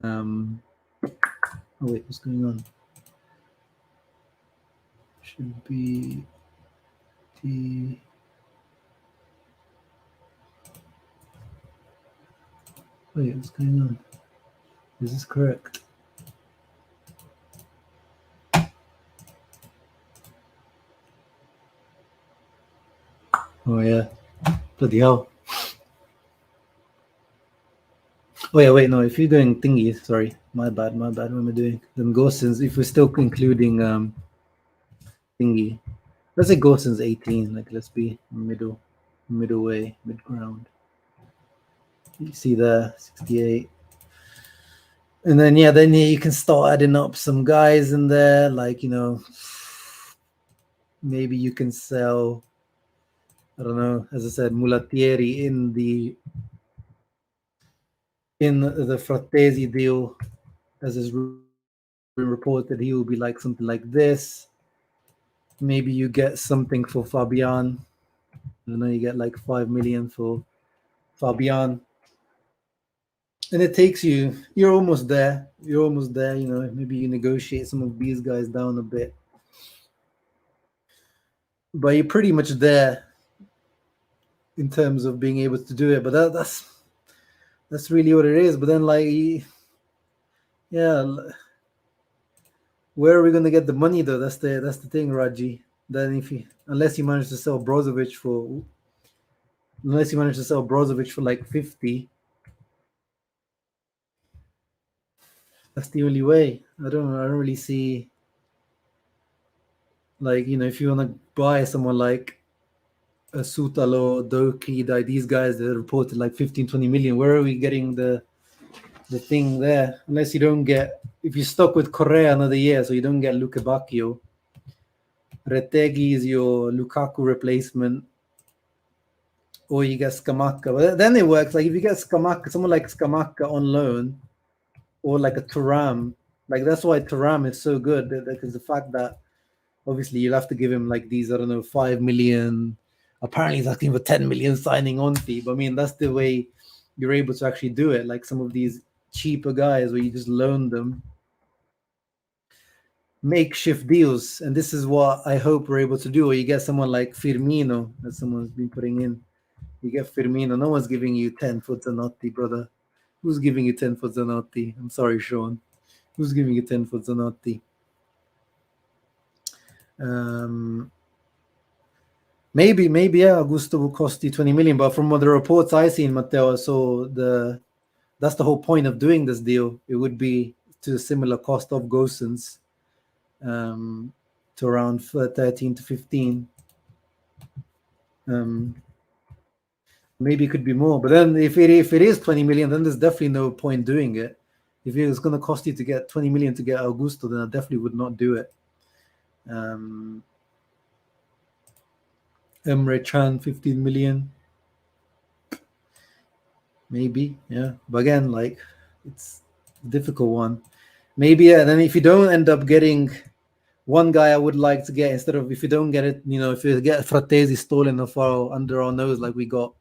Oh wait, what's going on? Should be the wait, what's going on? Is this correct? Oh yeah, bloody hell. Oh yeah, wait, no, if you're doing thingy, sorry, my bad, what am I doing? Then Gosens, if we're still including thingy, let's say Gosens 18, like let's be middle way, mid ground. You see there, 68. And then then you can start adding up some guys in there, like, you know, maybe you can sell, I don't know, as I said, Mulattieri in the Frattesi deal, as is reported, he will be like something like this. Maybe you get something for Fabian. I don't know, you get like 5 million for Fabian. And it takes you're almost there. You know, maybe you negotiate some of these guys down a bit. But you're pretty much there in terms of being able to do it. But that's really what it is. But then, like, yeah, where are we gonna get the money though? That's the thing, Raji. Then unless you manage to sell Brozovic for like 50, that's the only way. I don't really see, like, you know, if you want to buy someone like Sutalo, Doki, these guys that reported like 15, 20 million. Where are we getting the thing there? Unless you don't get, if you're stuck with Correa another year, so you don't get Luke Bacchio. Retegui is your Lukaku replacement, or you get Scamacca. But then it works. Like if you get Scamacca, someone like Scamacca on loan, or like a Thuram, like that's why Thuram is so good, because the fact that obviously you'll have to give him like these, I don't know, 5 million. Apparently he's asking for 10 million signing on fee. But I mean, that's the way you're able to actually do it. Like some of these cheaper guys where you just loan them makeshift deals. And this is what I hope we're able to do. Or you get someone like Firmino that someone's been putting in. You get Firmino. No one's giving you 10 for Zanotti, brother. Who's giving you 10 for Zanotti? I'm sorry, Sean. Who's giving you 10 for Zanotti? Maybe, yeah, Augusto will cost you 20 million. But from what the reports I see in Matteo, so that's the whole point of doing this deal. It would be to a similar cost of Gosens, to around 13 to 15. Maybe it could be more. But then if it is 20 million, then there's definitely no point doing it. If it was going to cost you to get 20 million to get Augusto, then I definitely would not do it. Emre Can, 15 million. Maybe, yeah. But again, like, it's a difficult one. Maybe, yeah. Then if you don't end up getting one guy, I would like to get, instead of, if you don't get it, if you get Fratesi stolen under our nose, like we got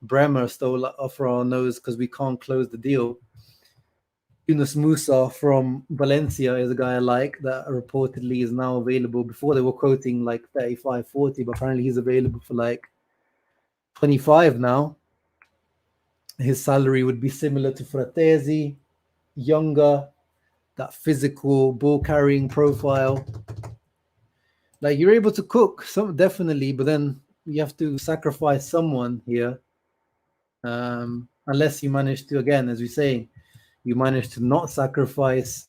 Bremer stole off our nose because we can't close the deal. Yunus Musa from Valencia is a guy I like that reportedly is now available. Before they were quoting like 35, 40, but apparently he's available for like 25 now. His salary would be similar to Fratesi, younger, that physical ball carrying profile. Like you're able to cook, some definitely, but then you have to sacrifice someone here. Unless you manage to, again, as we say, you manage to not sacrifice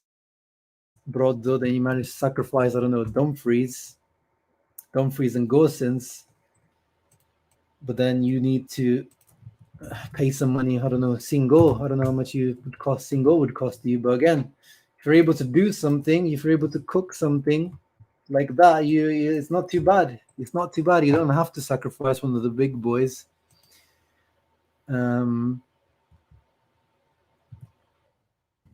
Brodzo, then you manage to sacrifice, I don't know, Dumfries and Gosens. But then you need to pay some money. I don't know, Singo. I don't know how much Singo would cost you. But again, if you're able to do something, if you're able to cook something like that, it's not too bad. It's not too bad. You don't have to sacrifice one of the big boys.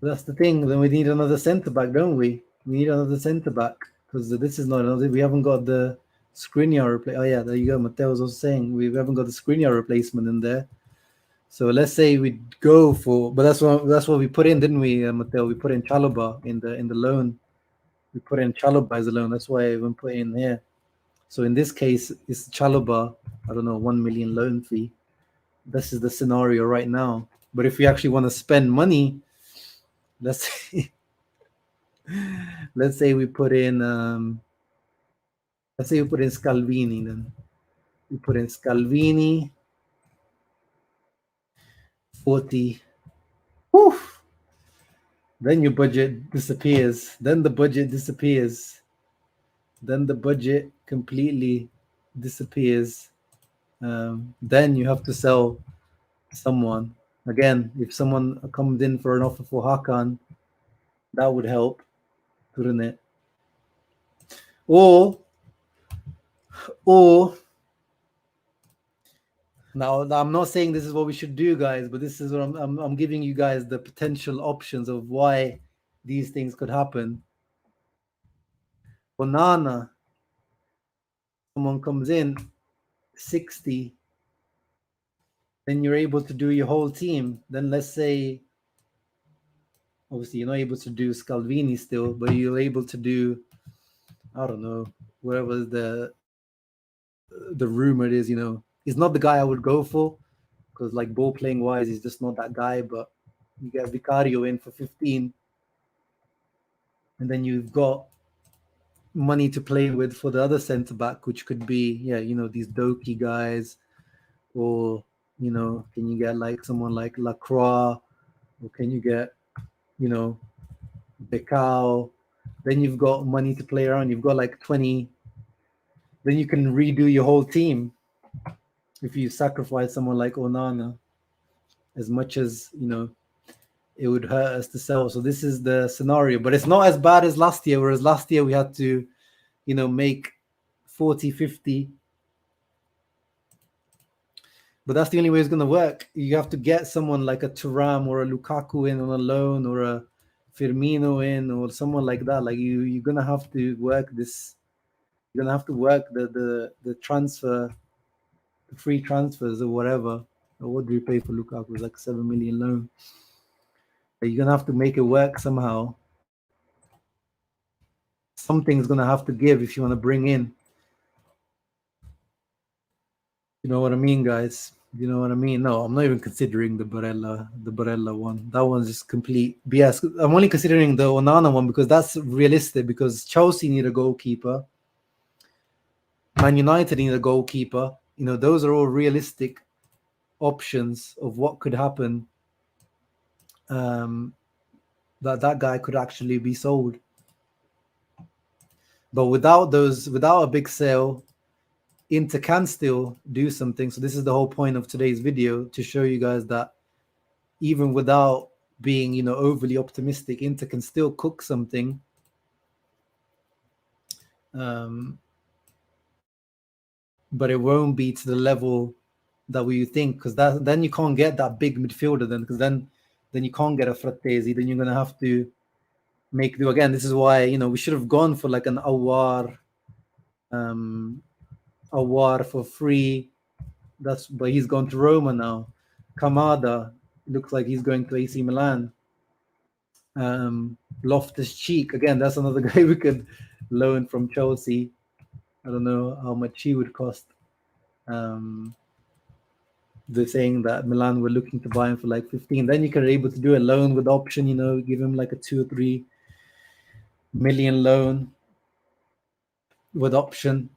That's the thing. Then we need another centre back, don't we? We need another centre back because this is not another. We haven't got the Skriniar replacement. Oh yeah, there you go. Matteo was also saying we haven't got the Skriniar replacement in there. So let's say we go for, but that's what we put in, didn't we, Matteo? We put in Chalobah in the loan. We put in Chalobah as a loan. That's why I even put in here. So in this case, it's Chalobah. I don't know, 1 million loan fee. This is the scenario right now. But if we actually want to spend money, let's say we put in Scalvini. Then we put in Scalvini 40. Woof. Then your budget disappears. Then the budget disappears. Then the budget completely disappears. Then you have to sell someone. Again, if someone comes in for an offer for Hakan, that would help, wouldn't it? Or now I'm not saying this is what we should do, guys, but this is what I'm giving you guys the potential options of why these things could happen. Onana, someone comes in 60, then you're able to do your whole team. Then let's say, obviously you're not able to do Scalvini still, but you're able to do, I don't know, whatever the rumor is, he's not the guy I would go for because like ball playing wise, he's just not that guy. But you get Vicario in for 15, and then you've got money to play with for the other centre back, which could be these Doki guys, or can you get like someone like Lacroix, or can you get Becao? Then you've got money to play around. You've got like 20. Then you can redo your whole team. if you sacrifice someone like Onana, as much as it would hurt us to sell. So this is the scenario, but it's not as bad as last year. Whereas last year we had to, make 40, 50. But that's the only way it's going to work. You have to get someone like a Thuram or a Lukaku in on a loan, or a Firmino in, or someone like that. Like you're going to have to work this. You're going to have to work the transfer, the free transfers or whatever. Or what do you pay for Lukaku? It was like 7 million loan. But you're going to have to make it work somehow. Something's going to have to give if you want to bring in. You know what I mean, guys? You know what I mean? No, I'm not even considering the Barella one. That one's just complete BS. I'm only considering the Onana one because that's realistic, because Chelsea need a goalkeeper. Man United need a goalkeeper. Those are all realistic options of what could happen. That guy could actually be sold. But without a big sale, Inter can still do something. So this is the whole point of today's video, to show you guys that even without being overly optimistic, Inter can still cook something. But it won't be to the level that we think, because then you can't get that big midfielder because then you can't get a Frattesi. Then you're going to have to make do again. This is why we should have gone for like an Aouar for free. But he's gone to Roma now. Kamada looks like he's going to AC Milan. Loftus-Cheek, again, that's another guy we could loan from Chelsea. I don't know how much he would cost. They're saying that Milan were looking to buy him for like 15. Then you can be able to do a loan with option, give him like a 2 or 3 million loan with option.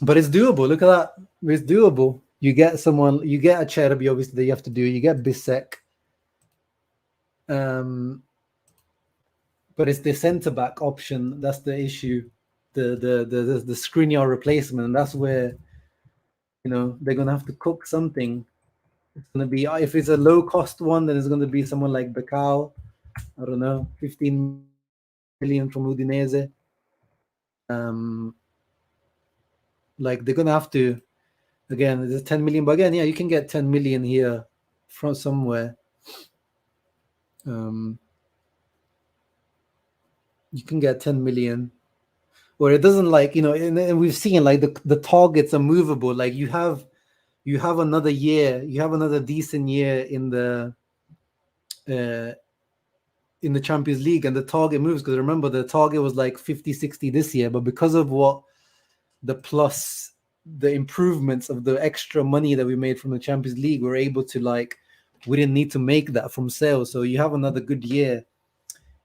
But it's doable. Look at that. It's doable. You get someone, you get a Cherby, obviously, that you have to do. You get Bisek. But it's the centre-back option. That's the issue. The Skriniar replacement. And that's where, they're going to have to cook something. It's going to be, if it's a low-cost one, then it's going to be someone like Becao. I don't know, 15 million from Udinese. Like they're going to have to, again, it's 10 million. But again, yeah, you can get 10 million here from somewhere. You can get 10 million. Or it doesn't and we've seen like the targets are movable. Like you have another year, you have another decent year in the Champions League, and the target moves, because remember the target was like 50-60 this year, but because of what the improvements of the extra money that we made from the Champions League, we're able to we didn't need to make that from sales. So you have another good year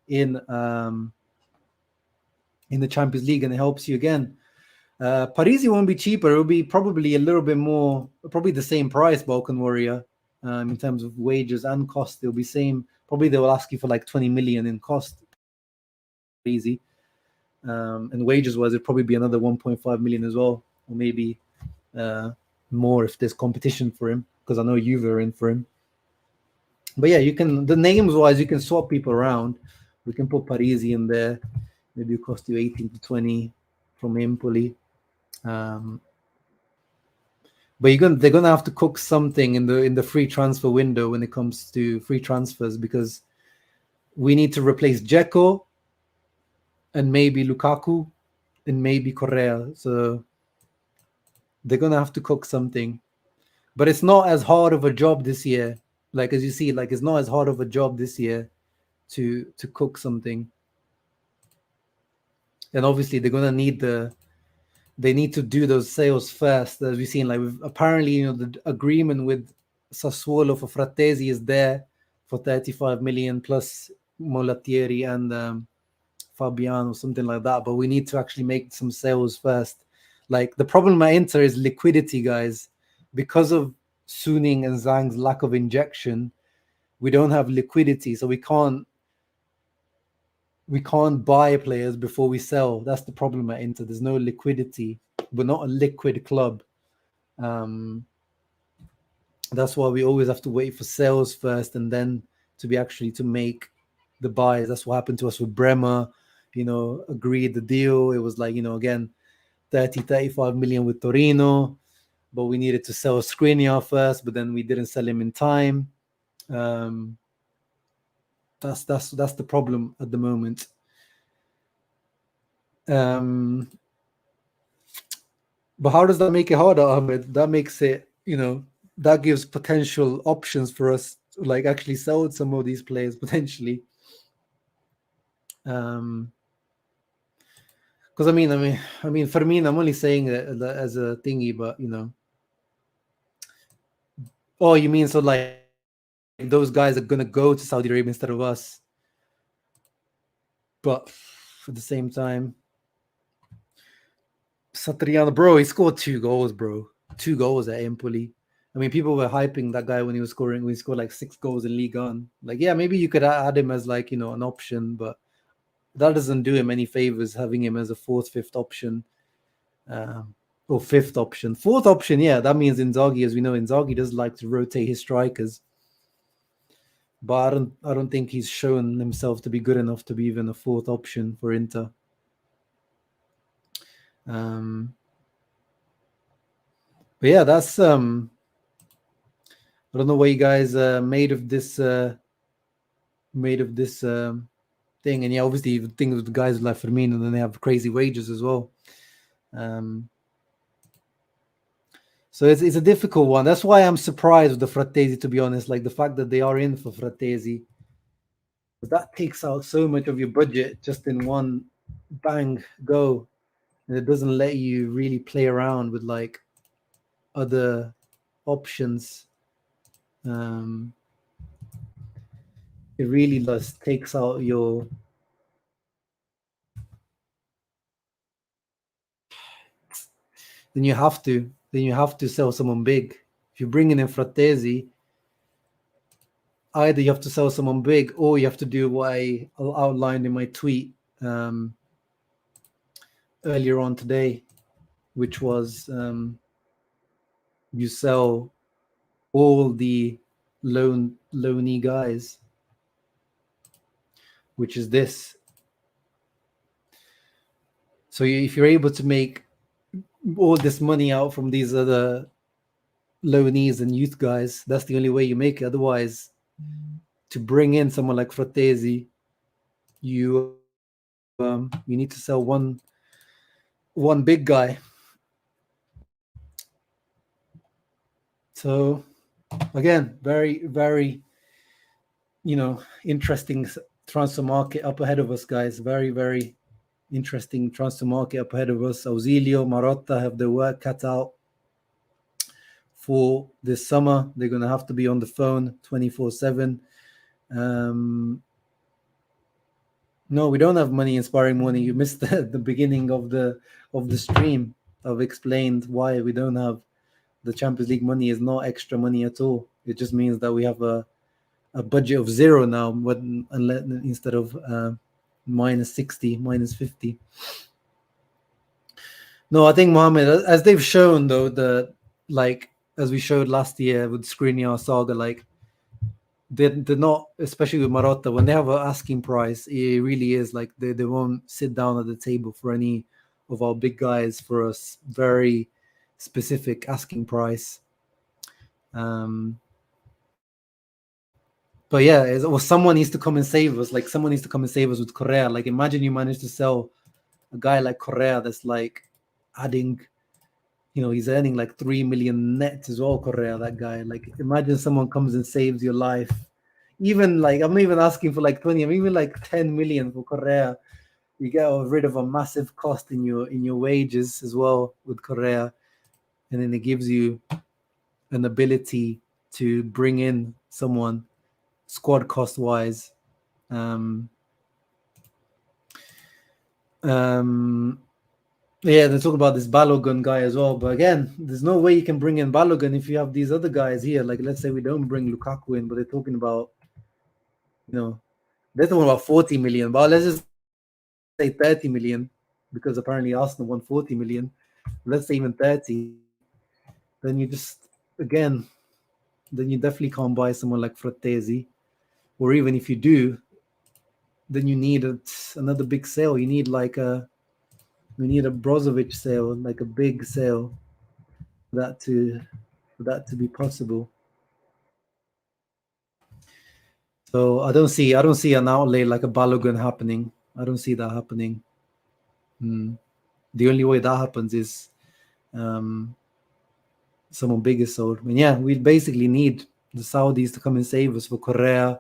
in the Champions League, and it helps you again. Parisi won't be cheaper. It will be probably a little bit more, probably the same price, Balkan Warrior, in terms of wages and cost. They'll be same. Probably they will ask you for like 20 million in cost. Easy. And wages-wise, it'd probably be another 1.5 million as well, or maybe more if there's competition for him, because I know Juve are in for him. But yeah, you can, the names-wise, you can swap people around. We can put Parisi in there. Maybe it cost you 18 to 20 from Empoli. But they're gonna have to cook something in the free transfer window when it comes to free transfers, because we need to replace Dzeko and maybe Lukaku and maybe Correa. So they're gonna have to cook something. But it's not as hard of a job this year. Like as you see, like it's not as hard of a job this year to cook something. And obviously they're gonna need they need to do those sales first, as we've seen. Like apparently, the agreement with Sassuolo for Frattesi is there for 35 million plus Molattieri and Fabiano, something like that. But we need to actually make some sales first. Like the problem at Inter is liquidity, guys. Because of Suning and Zhang's lack of injection, we don't have liquidity, so we can't buy players before we sell. That's the problem at Inter. There's no liquidity. We're not a liquid club. That's why we always have to wait for sales first and then to be actually to make the buys. That's what happened to us with Bremer. Agreed the deal. It was like, again, 30, 35 million with Torino, but we needed to sell Skriniar first, but then we didn't sell him in time. That's the problem at the moment. But how does that make it harder, Ahmed? That makes it, that gives potential options for us to like actually sell some of these players potentially. Because I mean, for me, I'm only saying that as a thingy, but oh, you mean so like those guys are gonna go to Saudi Arabia instead of us? But at the same time, Satriano, bro, he scored 2 goals, bro. 2 goals at Empoli. I mean, people were hyping that guy when he was scoring. When he scored like 6 goals in Ligue 1. Like, yeah, maybe you could add him as like an option, but that doesn't do him any favors having him as a 4th, 5th option, or 5th option. 4th option, yeah, that means Inzaghi, as we know, Inzaghi does like to rotate his strikers, but I don't think he's shown himself to be good enough to be even a 4th option for Inter. But yeah, that's I don't know what you guys made of this thing, and yeah, obviously things with the guys like Firmino, and then they have crazy wages as well. So it's a difficult one. That's why I'm surprised with the Frattesi, to be honest. Like the fact that they are in for Frattesi, that takes out so much of your budget just in one bang go, and it doesn't let you really play around with like other options. It really just takes out your. Then you have to sell someone big. If you're bringing in Frattesi, either you have to sell someone big or you have to do what I outlined in my tweet earlier on today, which was you sell all the loanee guys, which is this. So if you're able to make all this money out from these other loanees and youth guys, that's the only way you make it. Otherwise, to bring in someone like Frattesi, you need to sell one big guy. So again, very, very, interesting transfer market up ahead of us, guys. Very, very interesting transfer market up ahead of us. Ausilio, Marotta have their work cut out for this summer. They're going to have to be on the phone 24/7. No, we don't have money inspiring money. You missed the beginning of the stream. I've explained why we don't have the Champions League money. Is not extra money at all. It just means that we have a budget of 0 now, instead of minus 60, minus 50. No, I think Mohamed, as they've shown though, as we showed last year with Skriniar Saga, like they're not, especially with Marotta, when they have an asking price, it really is like they won't sit down at the table for any of our big guys for a very specific asking price. But yeah, someone needs to come and save us. Like someone needs to come and save us with Correa. Like imagine you manage to sell a guy like Correa that's like adding, he's earning like 3 million net as well, Correa, that guy. Like imagine someone comes and saves your life. Even like, I'm not even asking for like 20, I'm even like 10 million for Correa. You get rid of a massive cost in your wages as well with Correa. And then it gives you an ability to bring in someone squad cost wise. Yeah, they're talking about this Balogun guy as well. But again, there's no way you can bring in Balogun if you have these other guys here. Like, let's say we don't bring Lukaku in, but they're talking about, they're talking about 40 million. But let's just say 30 million, because apparently Arsenal won 40 million. Let's say even 30. Then you just, again, then you definitely can't buy someone like Frattesi. Or even if you do, then you need another big sale. You need we need a Brozovic sale, like a big sale, for that to be possible. So I don't see an outlay like a Balogun happening. I don't see that happening. The only way that happens is someone big is sold. And yeah, we basically need the Saudis to come and save us for Correa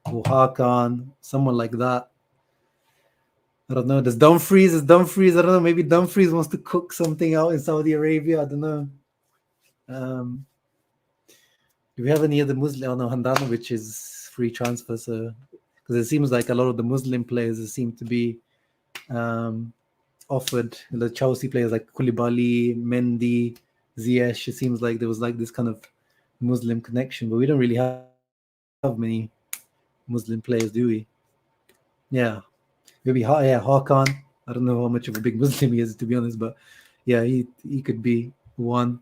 or Hakan, someone like that. I don't know. Does Dumfries? I don't know. Maybe Dumfries wants to cook something out in Saudi Arabia. I don't know. Do we have any other Muslim? Oh no, Handanovic is free transfer. So because it seems like a lot of the Muslim players seem to be offered. The Chelsea players like Koulibaly, Mendy, Ziyech. It seems like there was like this kind of Muslim connection, but we don't really have many Muslim players, do we? Yeah, maybe Hakan. I don't know how much of a big Muslim he is, to be honest, but yeah, he could be one.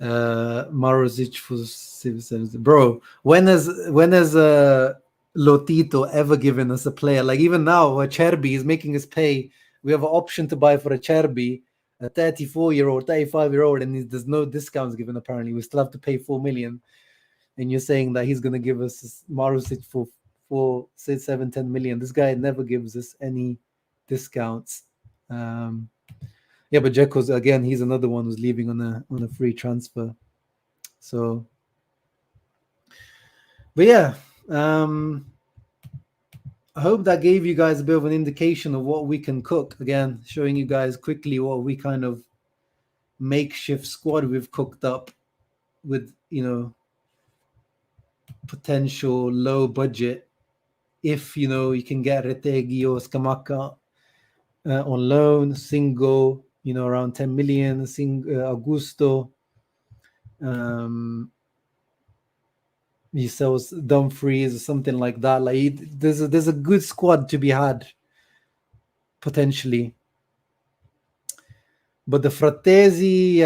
Marozic for Citizens. Bro, when has Lotito ever given us a player? Like even now, Cherby is making us pay. We have an option to buy for a Cherby, a 34-year-old, 35-year-old, and there's no discounts given. Apparently, we still have to pay 4 million. And you're saying that he's going to give us Marusic for 6, 7, 10 million. This guy never gives us any discounts. Yeah, but Dzeko's again, he's another one who's leaving on a free transfer. So, but yeah, I hope that gave you guys a bit of an indication of what we can cook. Again, showing you guys quickly what we kind of makeshift squad we've cooked up with, potential low budget. If you can get Retegui or Scamacca on loan, Singo, around 10 million, Augusto. He sells Dumfries or something like that. Like there's a good squad to be had potentially. But the Frattesi,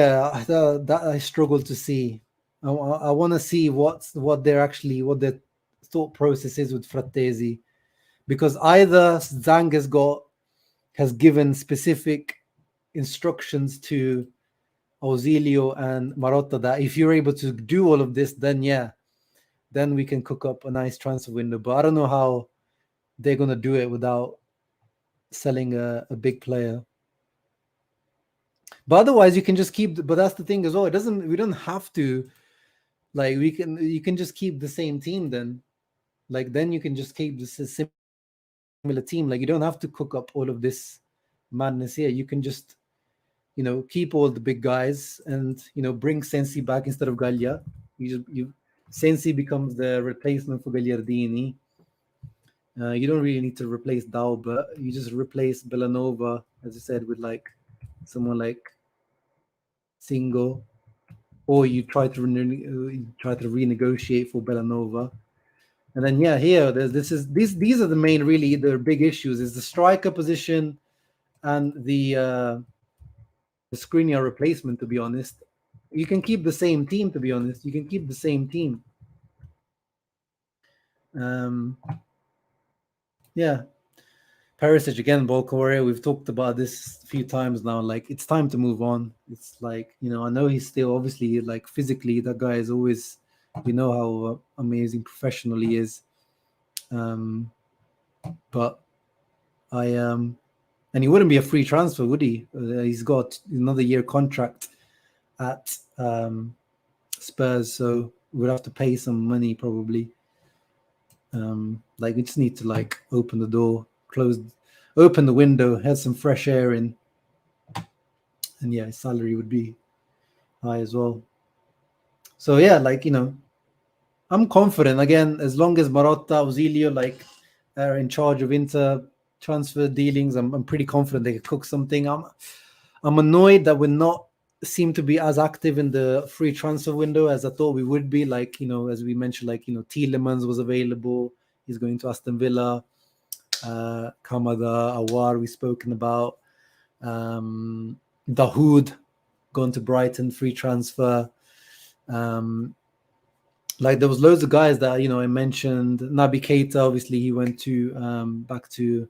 that I struggle to see. I want to see what their thought process is with Frattesi, because either Zhang has given specific instructions to Auxilio and Marotta that if you're able to do all of this, then we can cook up a nice transfer window. But I don't know how they're gonna do it without selling a big player. But otherwise, you can just keep. But that's the thing as well. We don't have to. Like you can just keep the same team then. Like then you can just keep the similar team. Like you don't have to cook up all of this madness here. You can just, keep all the big guys and bring Sensi back instead of Gallia. Sensi becomes the replacement for Gagliardini. You don't really need to replace Dauber. You just replace Bellanova, as I said, with like someone like Singo, or you try to renegotiate for Bellanova. And then here these are the main the big issues is the striker position and the Skriniar replacement. To be honest, you can keep the same team. Yeah, Perisic again, Bolkoria. We've talked about this a few times now. Like it's time to move on. It's like I know he's still obviously like physically that guy is always, how amazing professional he is. But and he wouldn't be a free transfer, would he? He's got another year contract at Spurs, so we'd have to pay some money probably. Like we just need to open the door, open the window, have some fresh air in, and his salary would be high as well. So I'm confident again as long as Marotta, Auxilio are in charge of Inter transfer dealings. I'm pretty confident they could cook something. I'm annoyed that we're not seem to be as active in the free transfer window as I thought we would be. As we mentioned, Tielemans was available. He's going to Aston Villa. Kamada, Awar, we've spoken about. Dahoud gone to Brighton, free transfer. Like there was loads of guys that I mentioned. Naby Keita, obviously he went to back to,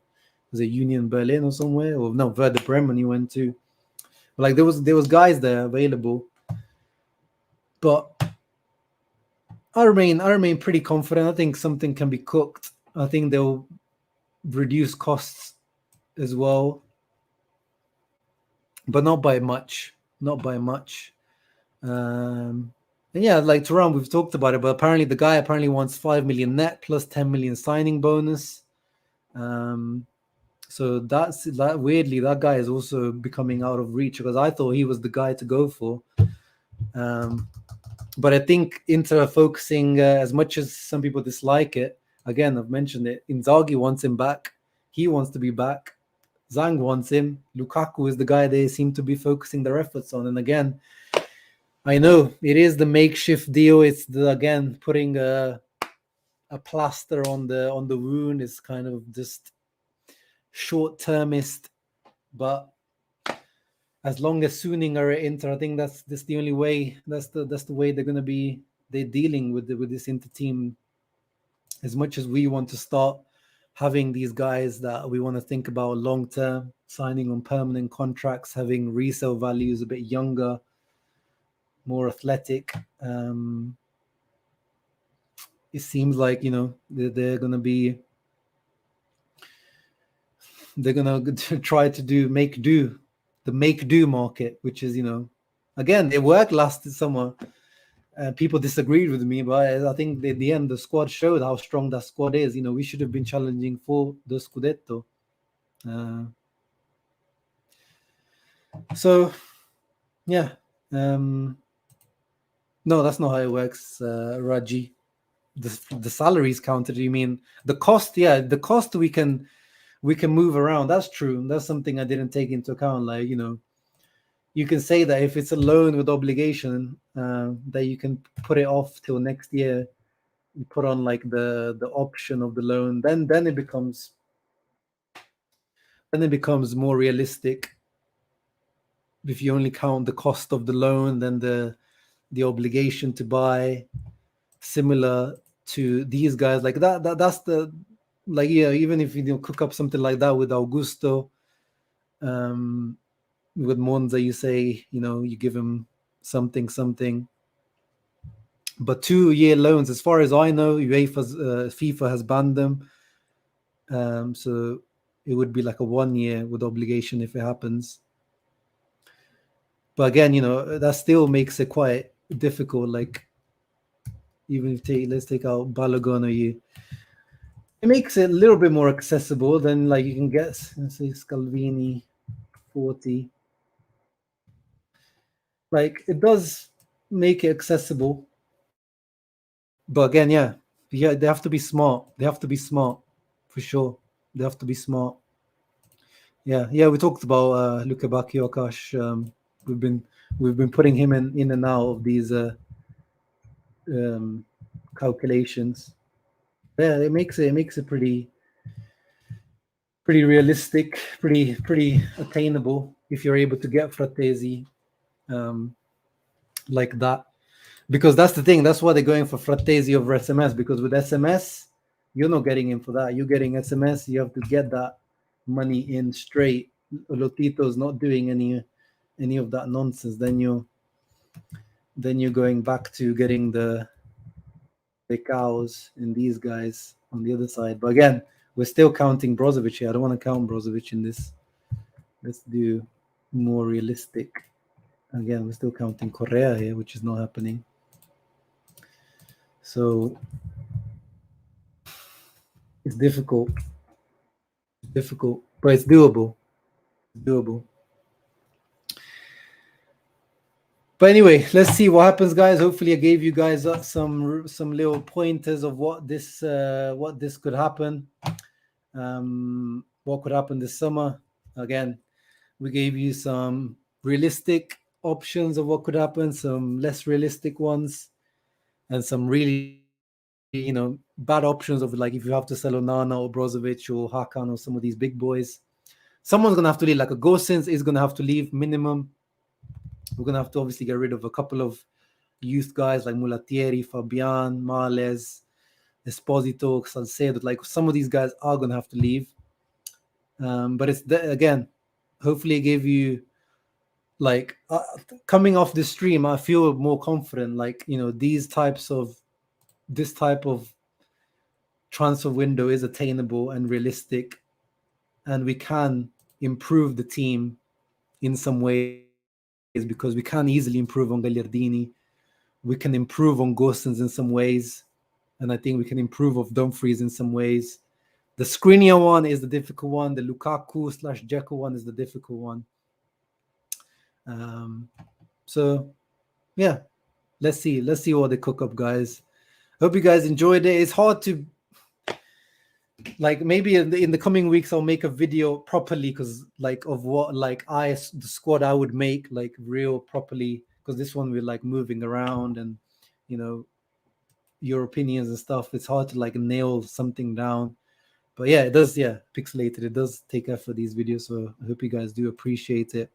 was it Union Berlin or somewhere, or no, Werder Bremen he went to. But like there was guys there available, but I remain pretty confident. I think something can be cooked. I think they'll reduce costs as well, but not by much. Not by much. And yeah, like Turan, we've talked about it, but apparently the guy wants 5 million net plus 10 million signing bonus. So that's that. Weirdly, that guy is also becoming out of reach, because I thought he was the guy to go for. But I think Inter are focusing, as much as some people dislike it. Again, I've mentioned it. Inzaghi wants him back. He wants to be back. Zhang wants him. Lukaku is the guy they seem to be focusing their efforts on. And again, I know it is the makeshift deal. It's again putting a plaster on the wound. Is kind of just short-termist, but as long as Suning are at Inter, I think that's the only way. That's the way they're dealing with this Inter team. As much as we want to start having these guys that we want to think about long term, signing on permanent contracts, having resale values a bit younger, more athletic. It seems like they're gonna try to make do. The make do market, which is, again, it worked last summer. People disagreed with me, but I think at the end the squad showed how strong that squad is. We should have been challenging for the Scudetto. So, yeah. No, that's not how it works, Raji. The salaries counted. You mean the cost? Yeah, the cost we can move around. That's true. That's something I didn't take into account. Like, you can say that if it's a loan with obligation, that you can put it off till next year. You put on like the option of the loan, then it becomes more realistic. If you only count the cost of the loan, then the obligation to buy, similar to these guys, like that's the, like, yeah, even if you cook up something like that with Augusto, with Monza, you say, you give him something. But 2-year loans, as far as I know, FIFA has banned them. So it would be like a 1 year with obligation if it happens. But again, that still makes it quite difficult. Like, even if let's take out Balogun, it makes it a little bit more accessible. Then, like, you can get, let's say, Scalvini 40. Like, it does make it accessible. But again, yeah, they have to be smart. They have to be smart, for sure. They have to be smart. Yeah. We talked about Luka Bakiokash. We've been putting him in and out of these calculations. Yeah, it makes it pretty realistic, pretty attainable if you're able to get Fratesi like that. Because that's the thing. That's why they're going for Fratesi over SMS. Because with SMS, you're not getting in for that. You're getting SMS. You have to get that money in straight. Lotito's not doing any of that nonsense. Then you're going back to getting the cows and these guys on the other side. But again, we're still counting Brozovic here. I don't want to count Brozovic in this. Let's do more realistic. Again, we're still counting Correa here, which is not happening. So it's difficult. But it's doable. But anyway, let's see what happens, guys. Hopefully, I gave you guys some little pointers of what this could happen. What could happen this summer? Again, we gave you some realistic options of what could happen, some less realistic ones, and some really, bad options of, like, if you have to sell Onana or Brozovic or Hakan or some of these big boys. Someone's going to have to leave. Like a Gosens is going to have to leave minimum. We're going to have to obviously get rid of a couple of youth guys like Mulattieri, Fabian, Males, Esposito, Salcedo. Like some of these guys are going to have to leave. But it's again, hopefully it gave you like coming off this stream, I feel more confident. Like, you know, this type of transfer window is attainable and realistic, and we can improve the team in some ways because we can easily improve on Gagliardini. We can improve on Gosens in some ways, and I think we can improve of Dumfries in some ways. The Skriniar one is the difficult one. The Lukaku/Dzeko one is the difficult one. So yeah, let's see what they cook up, guys. Hope you guys enjoyed it. It's hard to, like, maybe in the coming weeks I'll make a video properly, because like of what like the squad I would make like real properly, because this one we're like moving around and, you know, your opinions and stuff. It's hard to like nail something down. But yeah, it does, pixelated. It does take effort, these videos, so I hope you guys do appreciate it.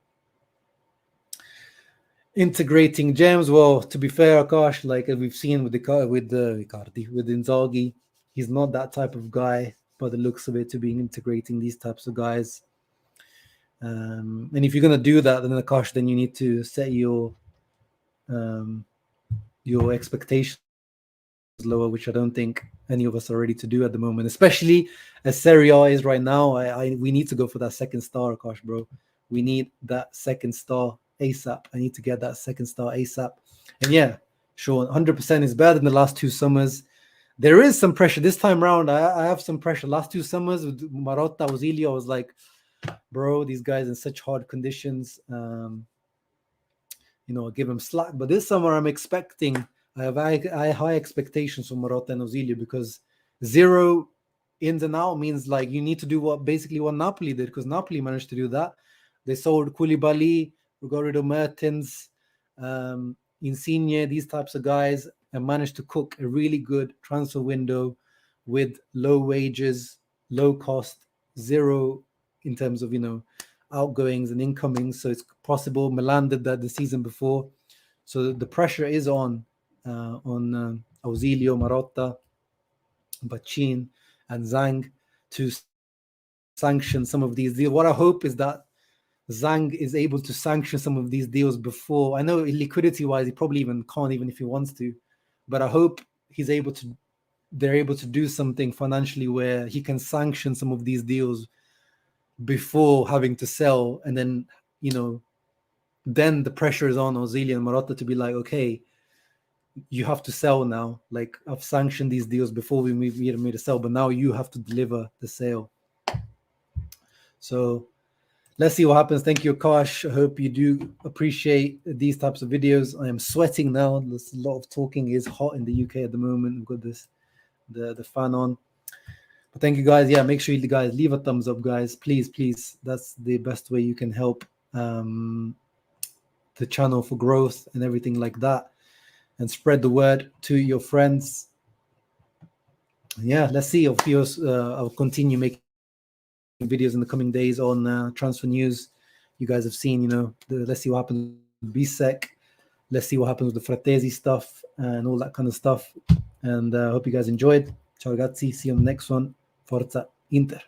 Integrating gems. Well, to be fair, Akash, like we've seen with Inzaghi, he's not that type of guy, by the looks of it, to be integrating these types of guys. And if you're gonna do that, then Akash, then you need to set your expectations lower, which I don't think any of us are ready to do at the moment, especially as Serie A is right now. We need to go for that second star, Akash, bro. We need that second star ASAP. I need to get that second star ASAP. And yeah, sure, 100% is better than the last 2 summers. There is some pressure this time around. I have some pressure. Last 2 summers with Marotta, Ozilio, I was like, bro, these guys in such hard conditions. You know, I give them slack. But this summer, I'm expecting. I have high expectations for Marotta and Ozilio, because 0 ins and out means like you need to do what Napoli did, because Napoli managed to do that. They sold Koulibaly, we got rid of Mertens, Insigne, these types of guys, and managed to cook a really good transfer window with low wages, low cost, 0 in terms of, you know, outgoings and incomings. So it's possible. Milan did that the season before. So the pressure is on Ausilio, Marotta, Bachin, and Zhang to sanction some of these deals. What I hope is that Zhang is able to sanction some of these deals before. I know liquidity-wise, he probably even can't, even if he wants to. But I hope they're able to do something financially where he can sanction some of these deals before having to sell. And then, you know, then the pressure is on Ozilio and Marotta to be like, okay, you have to sell now. Like, I've sanctioned these deals before we made a sell, but now you have to deliver the sale. So let's see what happens. Thank you, Akash. I hope you do appreciate these types of videos. I am sweating now. There's a lot of talking. It's hot in the UK at the moment. We've got the fan on. But thank you, guys. Yeah, make sure you guys leave a thumbs up, guys. Please. That's the best way you can help the channel for growth and everything like that. And spread the word to your friends. Yeah, let's see. I'll continue making videos in the coming days on transfer news. You guys have seen, you know, let's see what happens with Bisek. Let's see what happens with the Fratesi stuff and all that kind of stuff. And I hope you guys enjoyed. Ciao ragazzi, see you on the next one. Forza Inter.